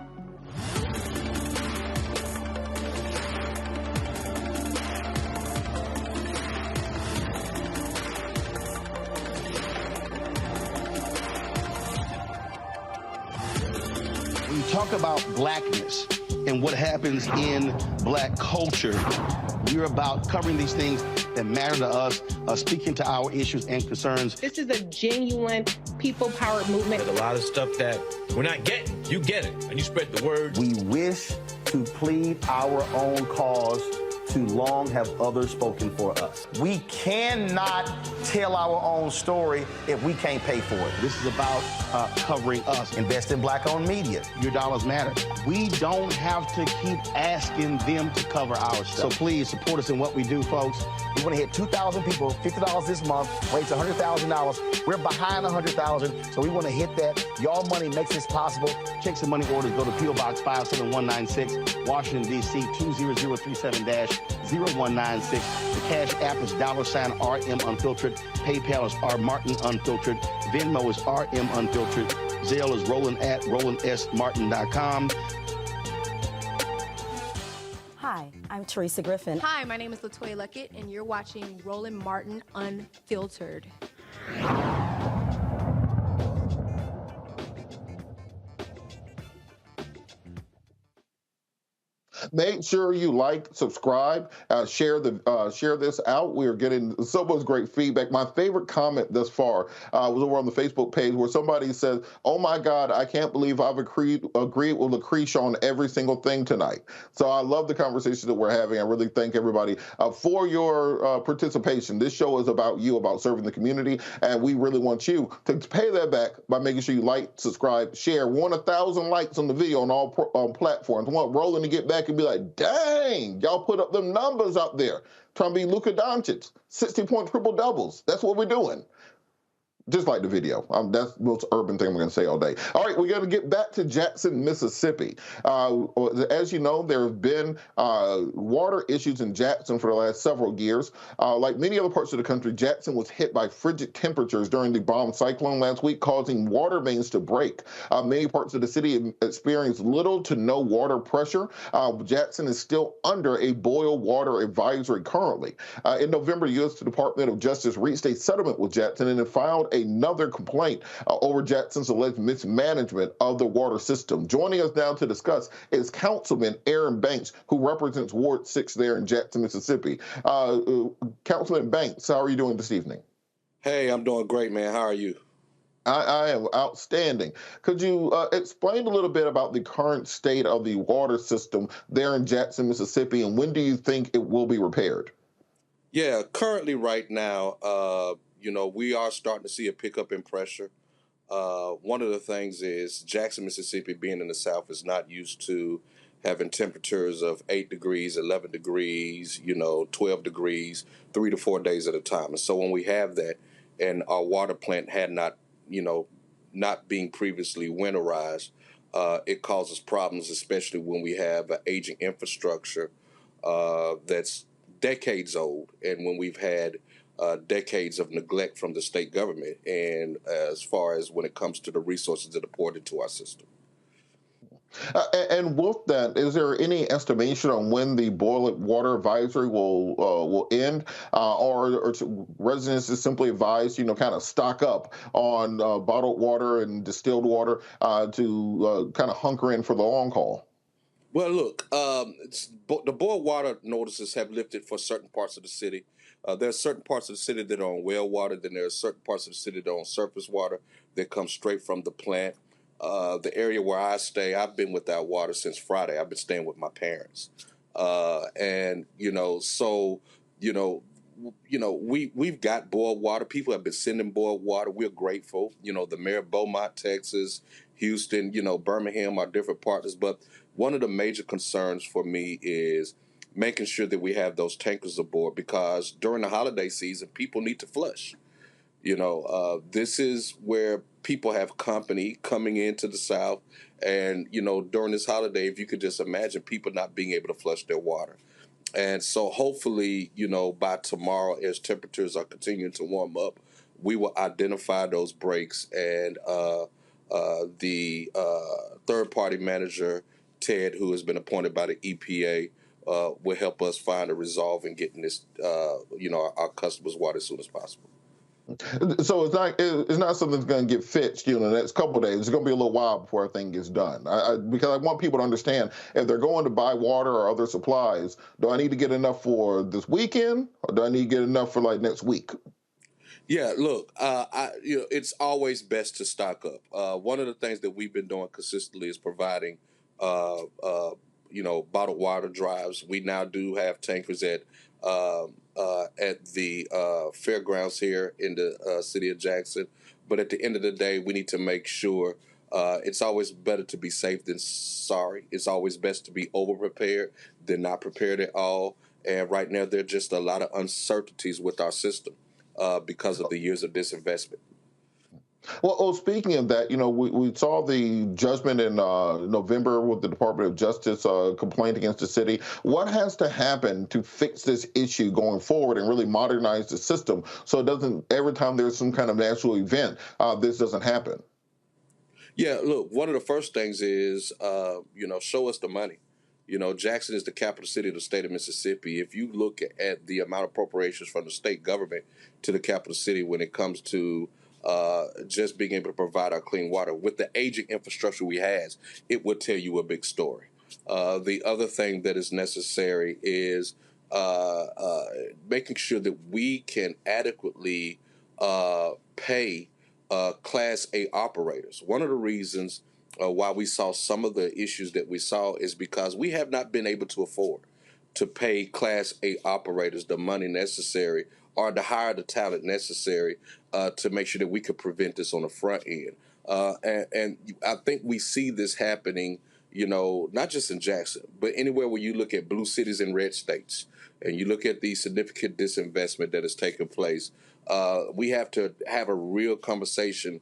When you talk about blackness and what happens in Black culture, we're about covering these things that matter to us, speaking to our issues and concerns. This is a genuine people-powered movement. There's a lot of stuff that we're not getting. You get it, and you spread the word. We wish to plead our own cause. Too long have others spoken for us. We cannot tell our own story if we can't pay for it. This is about covering us. Invest in Black-owned media. Your dollars matter. We don't have to keep asking them to cover our stuff. So please support us in what we do, folks. We want to hit 2,000 people, $50 this month, raise $100,000. We're behind 100,000, so we want to hit that. Y'all money makes this possible. Checks and money orders go to P.O. Box 57196, Washington, D.C. 20037-0196. The Cash App is $RM Unfiltered. PayPal is R Martin Unfiltered. Venmo is RM Unfiltered. Zelle is Roland@RolandSMartin.com. Hi, Hi, I'm Teresa Griffin. Hi, my name is LaToya Luckett, and you're watching Roland Martin Unfiltered. Make sure you like, subscribe, share this out. We are getting so much great feedback. My favorite comment thus far was over on the Facebook page where somebody said, "Oh my God, I can't believe I've agreed with Lucretia on every single thing tonight." So I love the conversation that we're having. I really thank everybody for your participation. This show is about you, about serving the community, and we really want you to pay that back by making sure you like, subscribe, share. We want 1,000 likes on the video on all platforms. We want Roland to get back and be like, "Dang, y'all put up them numbers up there. Trying to be Luka Doncic, 60-point triple doubles." That's what we're doing. Just like the video. That's the most urban thing I'm going to say all day. All right, we're going to get back to Jackson, Mississippi. As you know, there have been water issues in Jackson for the last several years. Like many other parts of the country, Jackson was hit by frigid temperatures during the bomb cyclone last week, causing water mains to break. Many parts of the city experienced little to no water pressure. Jackson is still under a boil water advisory currently. In November, the U.S. Department of Justice reached a settlement with Jackson and it filed another complaint over Jackson's alleged mismanagement of the water system. Joining us now to discuss is Councilman Aaron Banks, who represents Ward 6 there in Jackson, Mississippi. Councilman Banks, how are you doing this evening? Hey, I'm doing great, man. How are you? I am outstanding. Could you explain a little bit about the current state of the water system there in Jackson, Mississippi, and when do you think it will be repaired? Yeah, currently right now, we are starting to see a pickup in pressure. One of the things is Jackson, Mississippi, being in the South, is not used to having temperatures of 8 degrees, 11 degrees, 12 degrees, 3 to 4 days at a time. And so when we have that and our water plant had not being previously winterized, it causes problems, especially when we have an aging infrastructure that's decades old, and when we've had decades of neglect from the state government, and as far as when it comes to the resources that are poured into our system. And with that, is there any estimation on when the boil water advisory will end, or residents is simply advised, kind of stock up on bottled water and distilled water to kind of hunker in for the long haul? Well, look, the boil water notices have lifted for certain parts of the city. There are certain parts of the city that are on well water, then there are certain parts of the city that are on surface water that come straight from the plant. The area where I stay, I've been without water since Friday. I've been staying with my parents. We've got boiled water. People have been sending boiled water. We're grateful. The mayor of Beaumont, Texas, Houston, Birmingham, our different partners. But one of the major concerns for me is making sure that we have those tankers aboard, because during the holiday season, people need to flush. This is where people have company coming into the South. And, during this holiday, if you could just imagine people not being able to flush their water. And so hopefully, by tomorrow, as temperatures are continuing to warm up, we will identify those breaks, and the third-party manager, Ted, who has been appointed by the EPA, will help us find a resolve in getting this, our customers' water as soon as possible. So it's not something that's going to get fixed, in the next couple of days. It's going to be a little while before everything gets done. Because I want people to understand, if they're going to buy water or other supplies, do I need to get enough for this weekend, or do I need to get enough for like next week? Yeah, look, it's always best to stock up. One of the things that we've been doing consistently is providing, bottled water drives. We now do have tankers at the fairgrounds here in the city of Jackson. But at the end of the day, we need to make sure it's always better to be safe than sorry. It's always best to be over-prepared than not prepared at all. And right now, there are just a lot of uncertainties with our system because of the years of disinvestment. Well, speaking of that, we saw the judgment in November with the Department of Justice complaint against the city. What has to happen to fix this issue going forward and really modernize the system so it doesn't, every time there's some kind of natural event, this doesn't happen? Yeah, look, one of the first things is, show us the money. You know, Jackson is the capital city of the state of Mississippi. If you look at the amount of appropriations from the state government to the capital city when it comes to just being able to provide our clean water, with the aging infrastructure we have, it would tell you a big story. The other thing that is necessary is making sure that we can adequately pay Class A operators. One of the reasons why we saw some of the issues that we saw is because we have not been able to afford to pay Class A operators the money necessary or to hire the talent necessary to make sure that we could prevent this on the front end. And I think we see this happening, you know, not just in Jackson, but anywhere where you look at blue cities and red states, and you look at the significant disinvestment that has taken place. We have to have a real conversation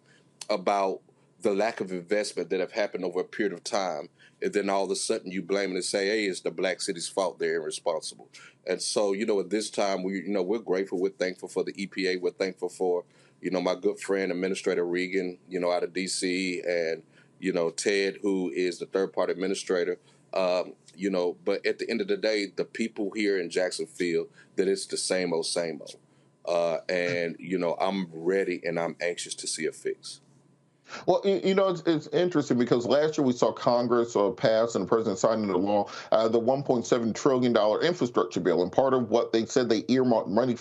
about the lack of investment that have happened over a period of time, and then all of a sudden you blame it and say, hey, it's the black city's fault, they're irresponsible. And so, you know, at this time, we're grateful, we're thankful for the EPA, we're thankful for, you know, my good friend, Administrator Regan, you know, out of D.C., and, you know, Ted, who is the third-party administrator. You know, but at the end of the day, the people here in Jackson feel that it's the same old, same old. And, you know, I'm ready and I'm anxious to see a fix. Well, you know, it's interesting because last year we saw Congress pass and the president signing into law the $1.7 trillion infrastructure bill, and part of what they said they earmarked money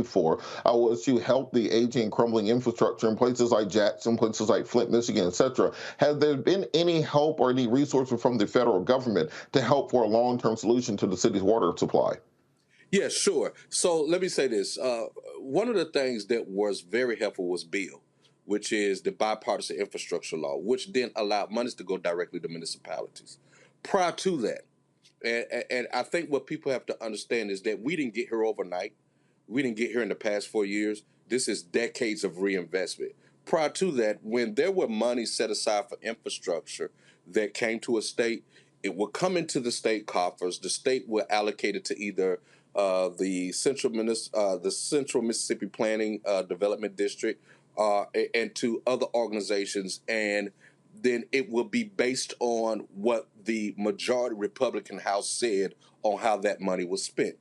for was to help the aging and crumbling infrastructure in places like Jackson, places like Flint, Michigan, etc. Has there been any help or any resources from the federal government to help for a long-term solution to the city's water supply? Yeah, sure. So let me say this. One of the things that was very helpful was BILL, which is the bipartisan infrastructure law, which then allowed monies to go directly to municipalities. Prior to that, and I think what people have to understand is that we didn't get here overnight. We didn't get here in the past 4 years. This is decades of reinvestment. Prior to that, when there were money set aside for infrastructure that came to a state, it would come into the state coffers. The state would allocate it to either the Central Mississippi Planning Development District, and to other organizations, and then it will be based on what the majority Republican House said on how that money was spent.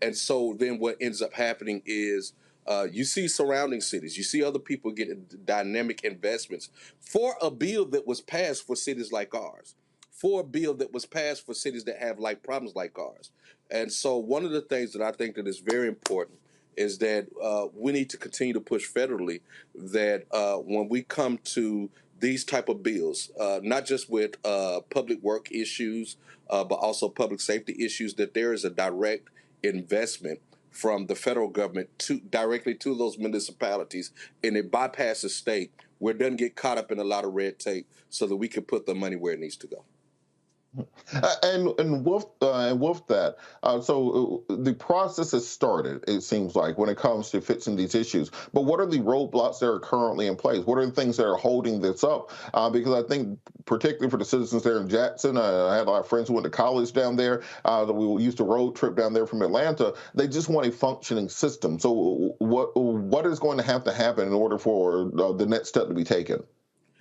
And so then what ends up happening is you see surrounding cities, you see other people getting dynamic investments for a bill that was passed for cities like ours, for a bill that was passed for cities that have like problems like ours. And so one of the things that I think that is very important is that we need to continue to push federally that when we come to these type of bills, not just with public work issues, but also public safety issues, that there is a direct investment from the federal government directly to those municipalities, and it bypasses the state, where it doesn't get caught up in a lot of red tape, so that we can put the money where it needs to go. And with that, so the process has started, it seems like, when it comes to fixing these issues. But what are the roadblocks that are currently in place? What are the things that are holding this up? Because I think, particularly for the citizens there in Jackson, I had a lot of friends who went to college down there. That we used to road trip down there from Atlanta. They just want a functioning system. So what is going to have to happen in order for the next step to be taken?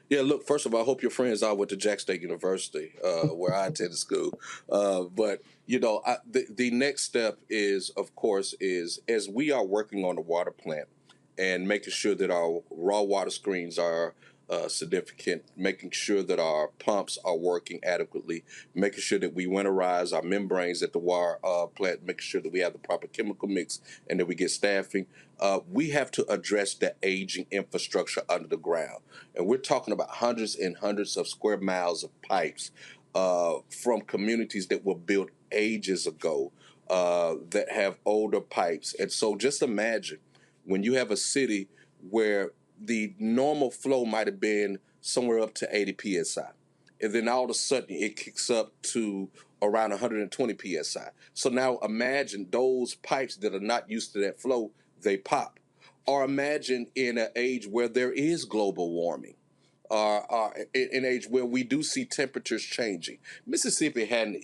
Yeah, look, first of all, I hope your friends are with the Jack State University, where I attended school. But, you know, the next step is, of course, is as we are working on the water plant and making sure that our raw water screens are significant, making sure that our pumps are working adequately, making sure that we winterize our membranes at the water plant, making sure that we have the proper chemical mix and that we get staffing. We have to address the aging infrastructure under the ground. And we're talking about hundreds and hundreds of square miles of pipes from communities that were built ages ago that have older pipes. And so just imagine when you have a city where the normal flow might have been somewhere up to 80 psi, and then all of a sudden it kicks up to around 120 psi. So now imagine those pipes that are not used to that flow, they pop. Or imagine in an age where there is global warming, in an age where we do see temperatures changing. Mississippi hadn't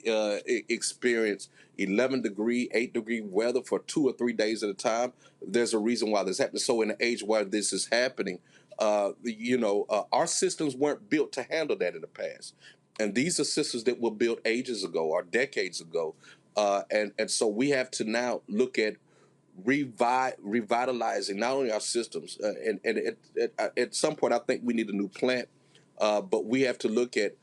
experienced 11-degree, 8-degree weather for 2 or 3 days at a time. There's a reason why this happens. So in an age where this is happening, our systems weren't built to handle that in the past. And these are systems that were built ages ago or decades ago. And so we have to now look at revitalizing not only our systems, and at some point I think we need a new plant, but we have to look at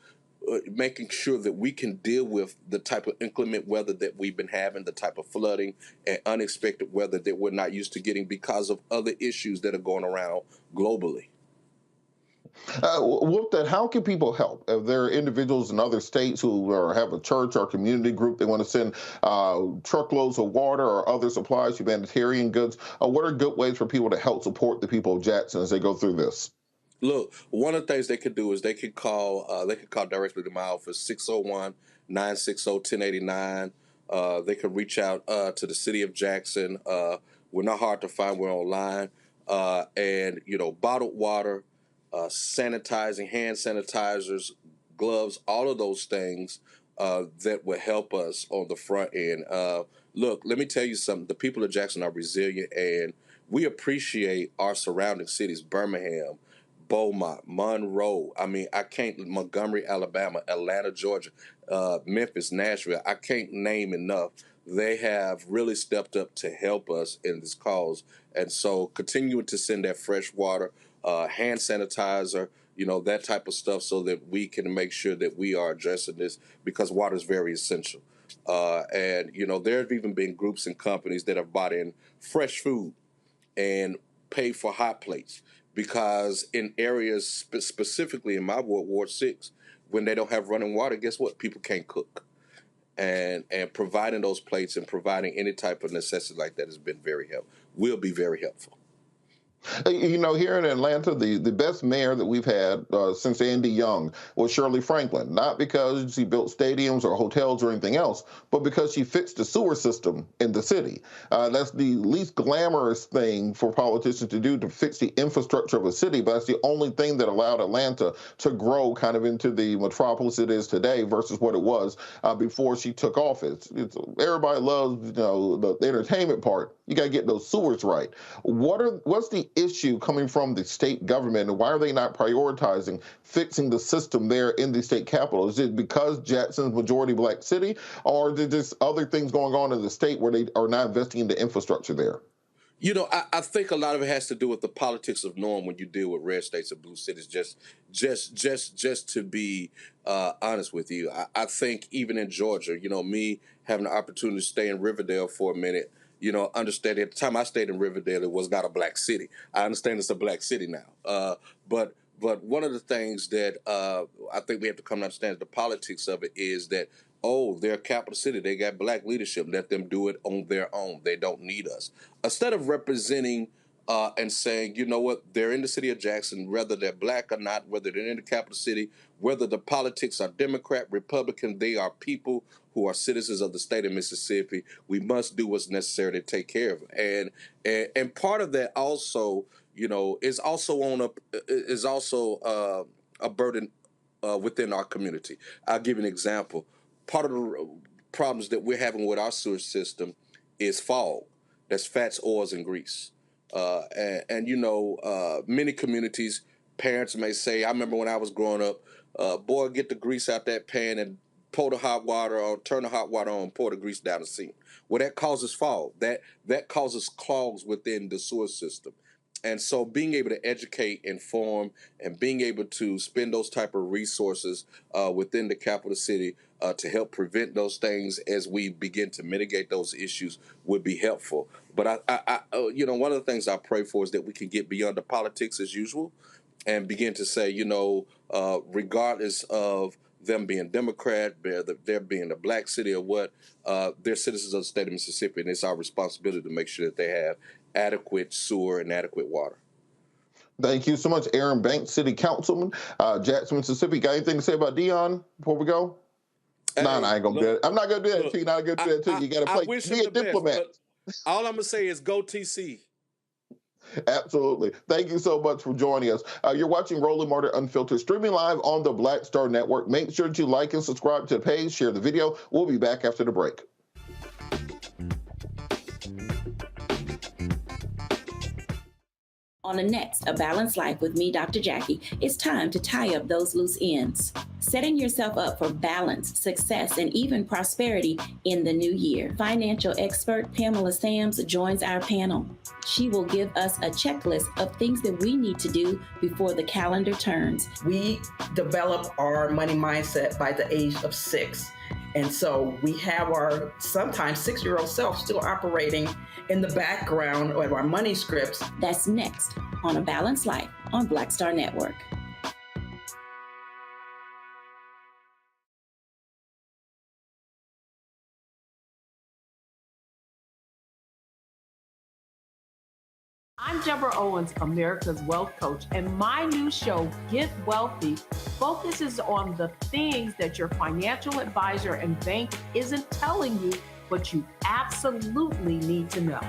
making sure that we can deal with the type of inclement weather that we've been having, the type of flooding and unexpected weather that we're not used to getting because of other issues that are going around globally. With that, how can people help? If there are individuals in other states who have a church or community group, they want to send truckloads of water or other supplies, humanitarian goods, what are good ways for people to help support the people of Jackson as they go through this? Look, one of the things they could do is they could call directly to my office, 601-960-1089. They could reach out to the city of Jackson. We're not hard to find. We're online. And, bottled water, sanitizing, hand sanitizers, gloves, all of those things that will help us on the front end. Look, let me tell you something. The people of Jackson are resilient, and we appreciate our surrounding cities, Birmingham, Beaumont, Monroe. Montgomery, Alabama, Atlanta, Georgia, Memphis, Nashville. I can't name enough. They have really stepped up to help us in this cause. And so continuing to send that fresh water, hand sanitizer, that type of stuff so that we can make sure that we are addressing this because water is very essential. And there have even been groups and companies that have bought in fresh food and paid for hot plates because in areas specifically in my ward, Ward 6, when they don't have running water, guess what? People can't cook. And providing those plates and providing any type of necessity like that has been will be very helpful. Here in Atlanta, the best mayor that we've had since Andy Young was Shirley Franklin, not because she built stadiums or hotels or anything else, but because she fixed the sewer system in the city. That's the least glamorous thing for politicians to do, to fix the infrastructure of a city, but that's the only thing that allowed Atlanta to grow kind of into the metropolis it is today versus what it was before she took office. Everybody loves the entertainment part. You got to get those sewers right. What's the issue coming from the state government, and why are they not prioritizing fixing the system there in the state capital? Is it because Jackson's majority black city, or are there just other things going on in the state where they are not investing in the infrastructure there? I think a lot of it has to do with the politics of norm when you deal with red states and blue cities. Just to be honest with you, I think even in Georgia, me having the opportunity to stay in Riverdale for a minute, understand at the time I stayed in Riverdale, it was not a black city. I understand it's a black city now. But one of the things that I think we have to come to understand the politics of it is that, they're a capital city. They got black leadership. Let them do it on their own. They don't need us. Instead of representing and saying, you know what, they're in the city of Jackson, whether they're black or not, whether they're in the capital city, whether the politics are Democrat, Republican, they are people who are citizens of the state of Mississippi. We must do what's necessary to take care of them. And part of that also, is also a burden within our community. I'll give you an example. Part of the problems that we're having with our sewer system is fog. That's fats, oils, and grease. Many communities, parents may say, I remember when I was growing up, boy, get the grease out that pan and pour the hot water or turn the hot water on, pour the grease down the sink. Well, that causes fog. That causes clogs within the sewer system. And so being able to educate, inform, and being able to spend those type of resources within the capital city to help prevent those things as we begin to mitigate those issues would be helpful. But one of the things I pray for is that we can get beyond the politics as usual and begin to say, regardless of them being Democrat, they're being a black city or what, they're citizens of the state of Mississippi, and it's our responsibility to make sure that they have adequate sewer and adequate water. Thank you so much, Aaron Banks, City Councilman, Jackson, Mississippi. Got anything to say about Dion before we go? Hey, no, I ain't gonna do it. I'm not gonna do that to you. Not gonna do that to you. You gotta be a diplomat. All I'm gonna say is go TC. Absolutely. Thank you so much for joining us. You're watching Roland Martin Unfiltered, streaming live on the Black Star Network. Make sure to like and subscribe to the page, share the video. We'll be back after the break. On the next A Balanced Life with me, Dr. Jackie, it's time to tie up those loose ends. Setting yourself up for balance, success, and even prosperity in the new year. Financial expert Pamela Sams joins our panel. She will give us a checklist of things that we need to do before the calendar turns. We develop our money mindset by the age of 6. And so we have our sometimes 6-year-old self still operating in the background of our money scripts. That's next on A Balanced Life on Black Star Network. I'm Deborah Owens, America's Wealth Coach, and my new show, Get Wealthy, focuses on the things that your financial advisor and bank isn't telling you, but you absolutely need to know.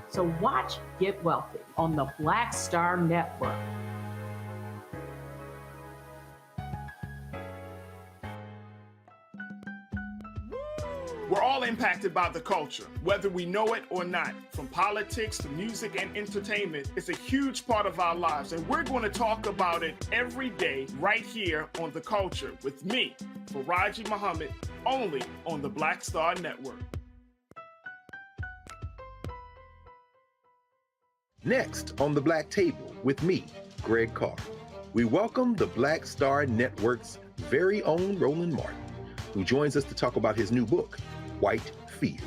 So watch Get Wealthy on the Black Star Network. We're all impacted by the culture, whether we know it or not. From politics to music and entertainment, it's a huge part of our lives, and we're going to talk about it every day right here on The Culture with me, Faraji Muhammad, only on the Black Star Network. Next on The Black Table with me, Greg Carr, we welcome the Black Star Network's very own Roland Martin, who joins us to talk about his new book, White Fear,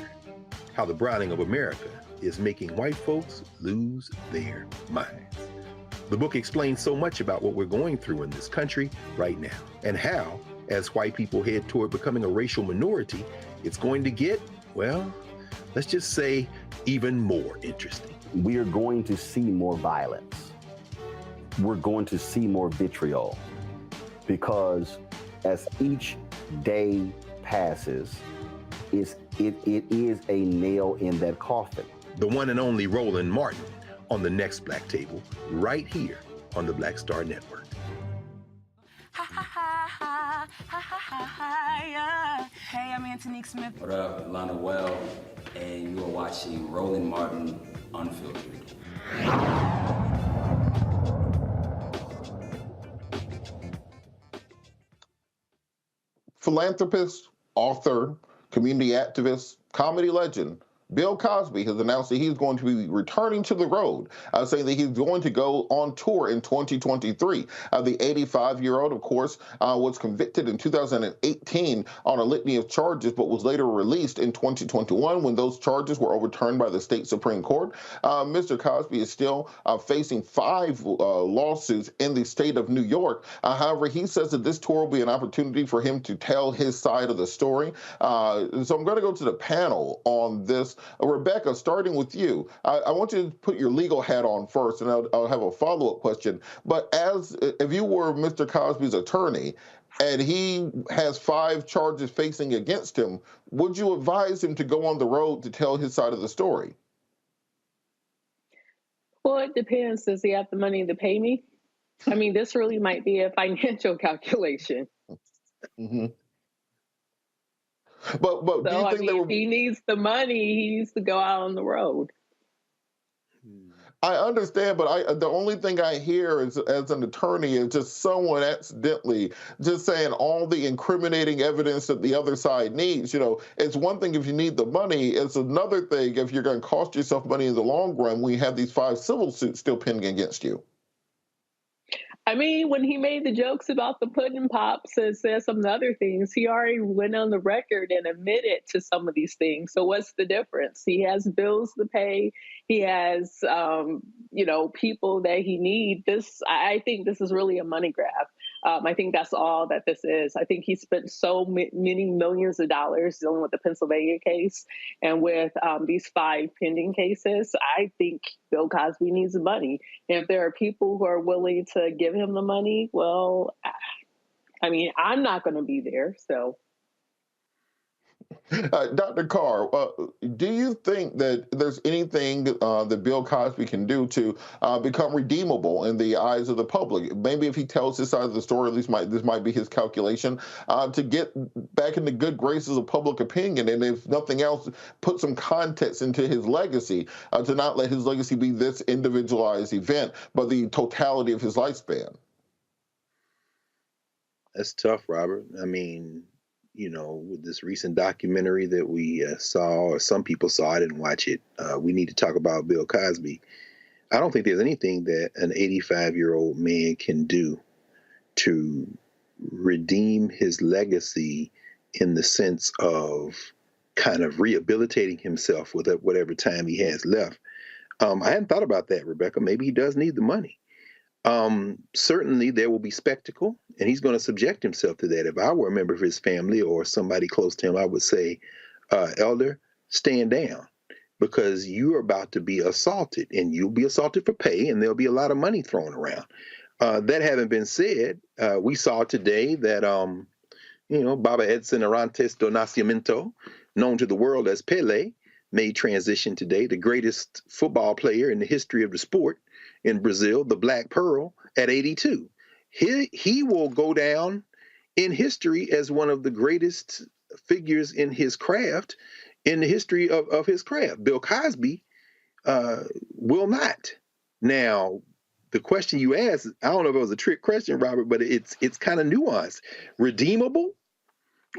How the Browning of America is Making White Folks Lose Their Minds. The book explains so much about what we're going through in this country right now, and how, as white people head toward becoming a racial minority, it's going to get, well, let's just say, even more interesting. We are going to see more violence. We're going to see more vitriol, because as each day passes, it is a nail in that coffin. The one and only Roland Martin on the next Black Table, right here on the Black Star Network. Hey, I'm Antonique Smith. What up, Lana Well, and you are watching Roland Martin Unfiltered. Philanthropist, author, community activist, comedy legend, Bill Cosby has announced that he's going to be returning to the road, saying that he's going to go on tour in 2023. The 85-year-old, of course, was convicted in 2018 on a litany of charges, but was later released in 2021 when those charges were overturned by the state Supreme Court. Mr. Cosby is still facing 5 lawsuits in the state of New York. However, he says that this tour will be an opportunity for him to tell his side of the story. So I'm going to go to the panel on this. Rebecca, starting with you, I want you to put your legal hat on first, and I'll have a follow-up question. But if you were Mr. Cosby's attorney, and he has 5 charges facing against him, would you advise him to go on the road to tell his side of the story? Well, it depends. Does he have the money to pay me? I mean, this really might be a financial calculation. Mm-hmm. But do you think if he needs the money, he needs to go out on the road. I understand, but the only thing I hear is, as an attorney, is just someone accidentally just saying all the incriminating evidence that the other side needs. You know, it's one thing if you need the money. It's another thing if you're going to cost yourself money in the long run when you have these 5 civil suits still pending against you. I mean, when he made the jokes about the pudding pops and said some of the other things, he already went on the record and admitted to some of these things. So what's the difference? He has bills to pay. He has, people that he needs. I think this is really a money grab. I think that's all that this is. I think he spent so many millions of dollars dealing with the Pennsylvania case and with these 5 pending cases. I think Bill Cosby needs the money. And if there are people who are willing to give him the money, well, I mean, I'm not going to be there. So. Dr. Carr, do you think that there's anything that Bill Cosby can do to become redeemable in the eyes of the public? Maybe if he tells his side of the story, at least this might be his calculation, to get back in the good graces of public opinion, and if nothing else, put some context into his legacy, to not let his legacy be this individualized event, but the totality of his lifespan. That's tough, Robert. I mean, with this recent documentary that we saw, or some people saw, I didn't watch it. We need to talk about Bill Cosby. I don't think there's anything that an 85-year-old man can do to redeem his legacy in the sense of kind of rehabilitating himself with whatever time he has left. I hadn't thought about that, Rebecca. Maybe he does need the money. Certainly there will be spectacle, and he's going to subject himself to that. If I were a member of his family or somebody close to him, I would say, Elder, stand down, because you're about to be assaulted, and you'll be assaulted for pay, and there'll be a lot of money thrown around. That having been said, we saw today that, Baba Edson Arantes do Nascimento, known to the world as Pele, made transition today, the greatest football player in the history of the sport in Brazil, the Black Pearl, at 82. He will go down in history as one of the greatest figures in his craft, in the history of his craft. Bill Cosby will not. Now, the question you asked, I don't know if it was a trick question, Robert, but it's kind of nuanced. Redeemable?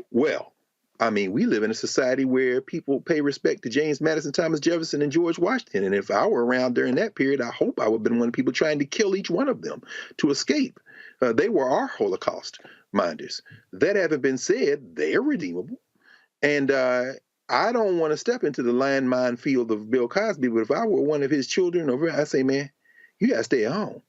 Well, I mean, we live in a society where people pay respect to James Madison, Thomas Jefferson, and George Washington. And if I were around during that period, I hope I would have been one of the people trying to kill each one of them to escape. They were our Holocaust minders. That having been said, they're redeemable. And I don't want to step into the landmine field of Bill Cosby, but if I were one of his children over, I'd say, man, you got to stay at home.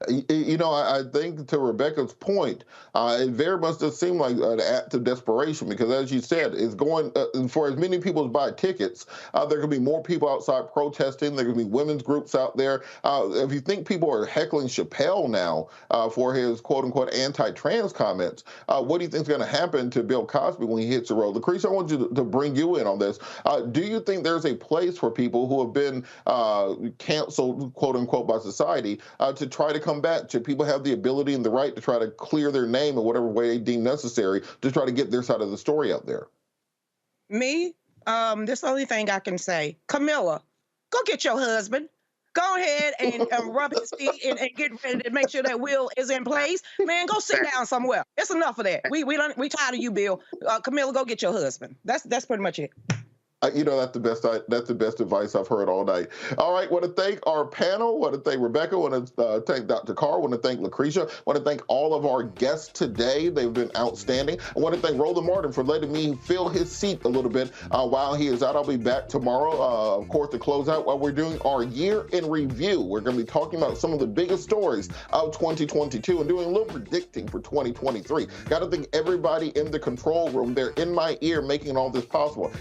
I think to Rebecca's point, it very much does seem like an act of desperation, because as you said, it's going for as many people as buy tickets. There are going to be more people outside protesting. There are going to be women's groups out there. If you think people are heckling Chappelle now for his quote unquote anti-trans comments, what do you think is going to happen to Bill Cosby when he hits the road? Lucretia, I want you to bring you in on this. Do you think there's a place for people who have been canceled, quote unquote, by society to try to come back? Should people have the ability and the right to try to clear their name in whatever way they deem necessary to try to get their side of the story out there? Me, this only thing I can say, Camilla, go get your husband. Go ahead and rub his feet and get ready to make sure that will is in place. Man, go sit down somewhere. It's enough of that. We tired of you, Bill. Camilla, go get your husband. That's pretty much it. That's the best advice I've heard all night. All right, want to thank our panel. Want to thank Rebecca. Want to thank Dr. Carr. Want to thank Lucretia. Want to thank all of our guests today. They've been outstanding. I want to thank Roland Martin for letting me fill his seat a little bit while he is out. I'll be back tomorrow, of course, to close out while we're doing our year in review. We're going to be talking about some of the biggest stories of 2022 and doing a little predicting for 2023. Got to thank everybody in the control room. They're in my ear making all this possible.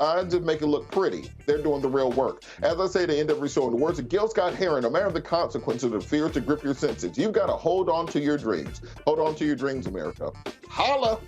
I just make it look pretty. They're doing the real work. As I say at the end of every show, in the words of Gil Scott-Heron, no matter the consequences of fear to grip your senses, you've got to hold on to your dreams. Hold on to your dreams, America. Holla!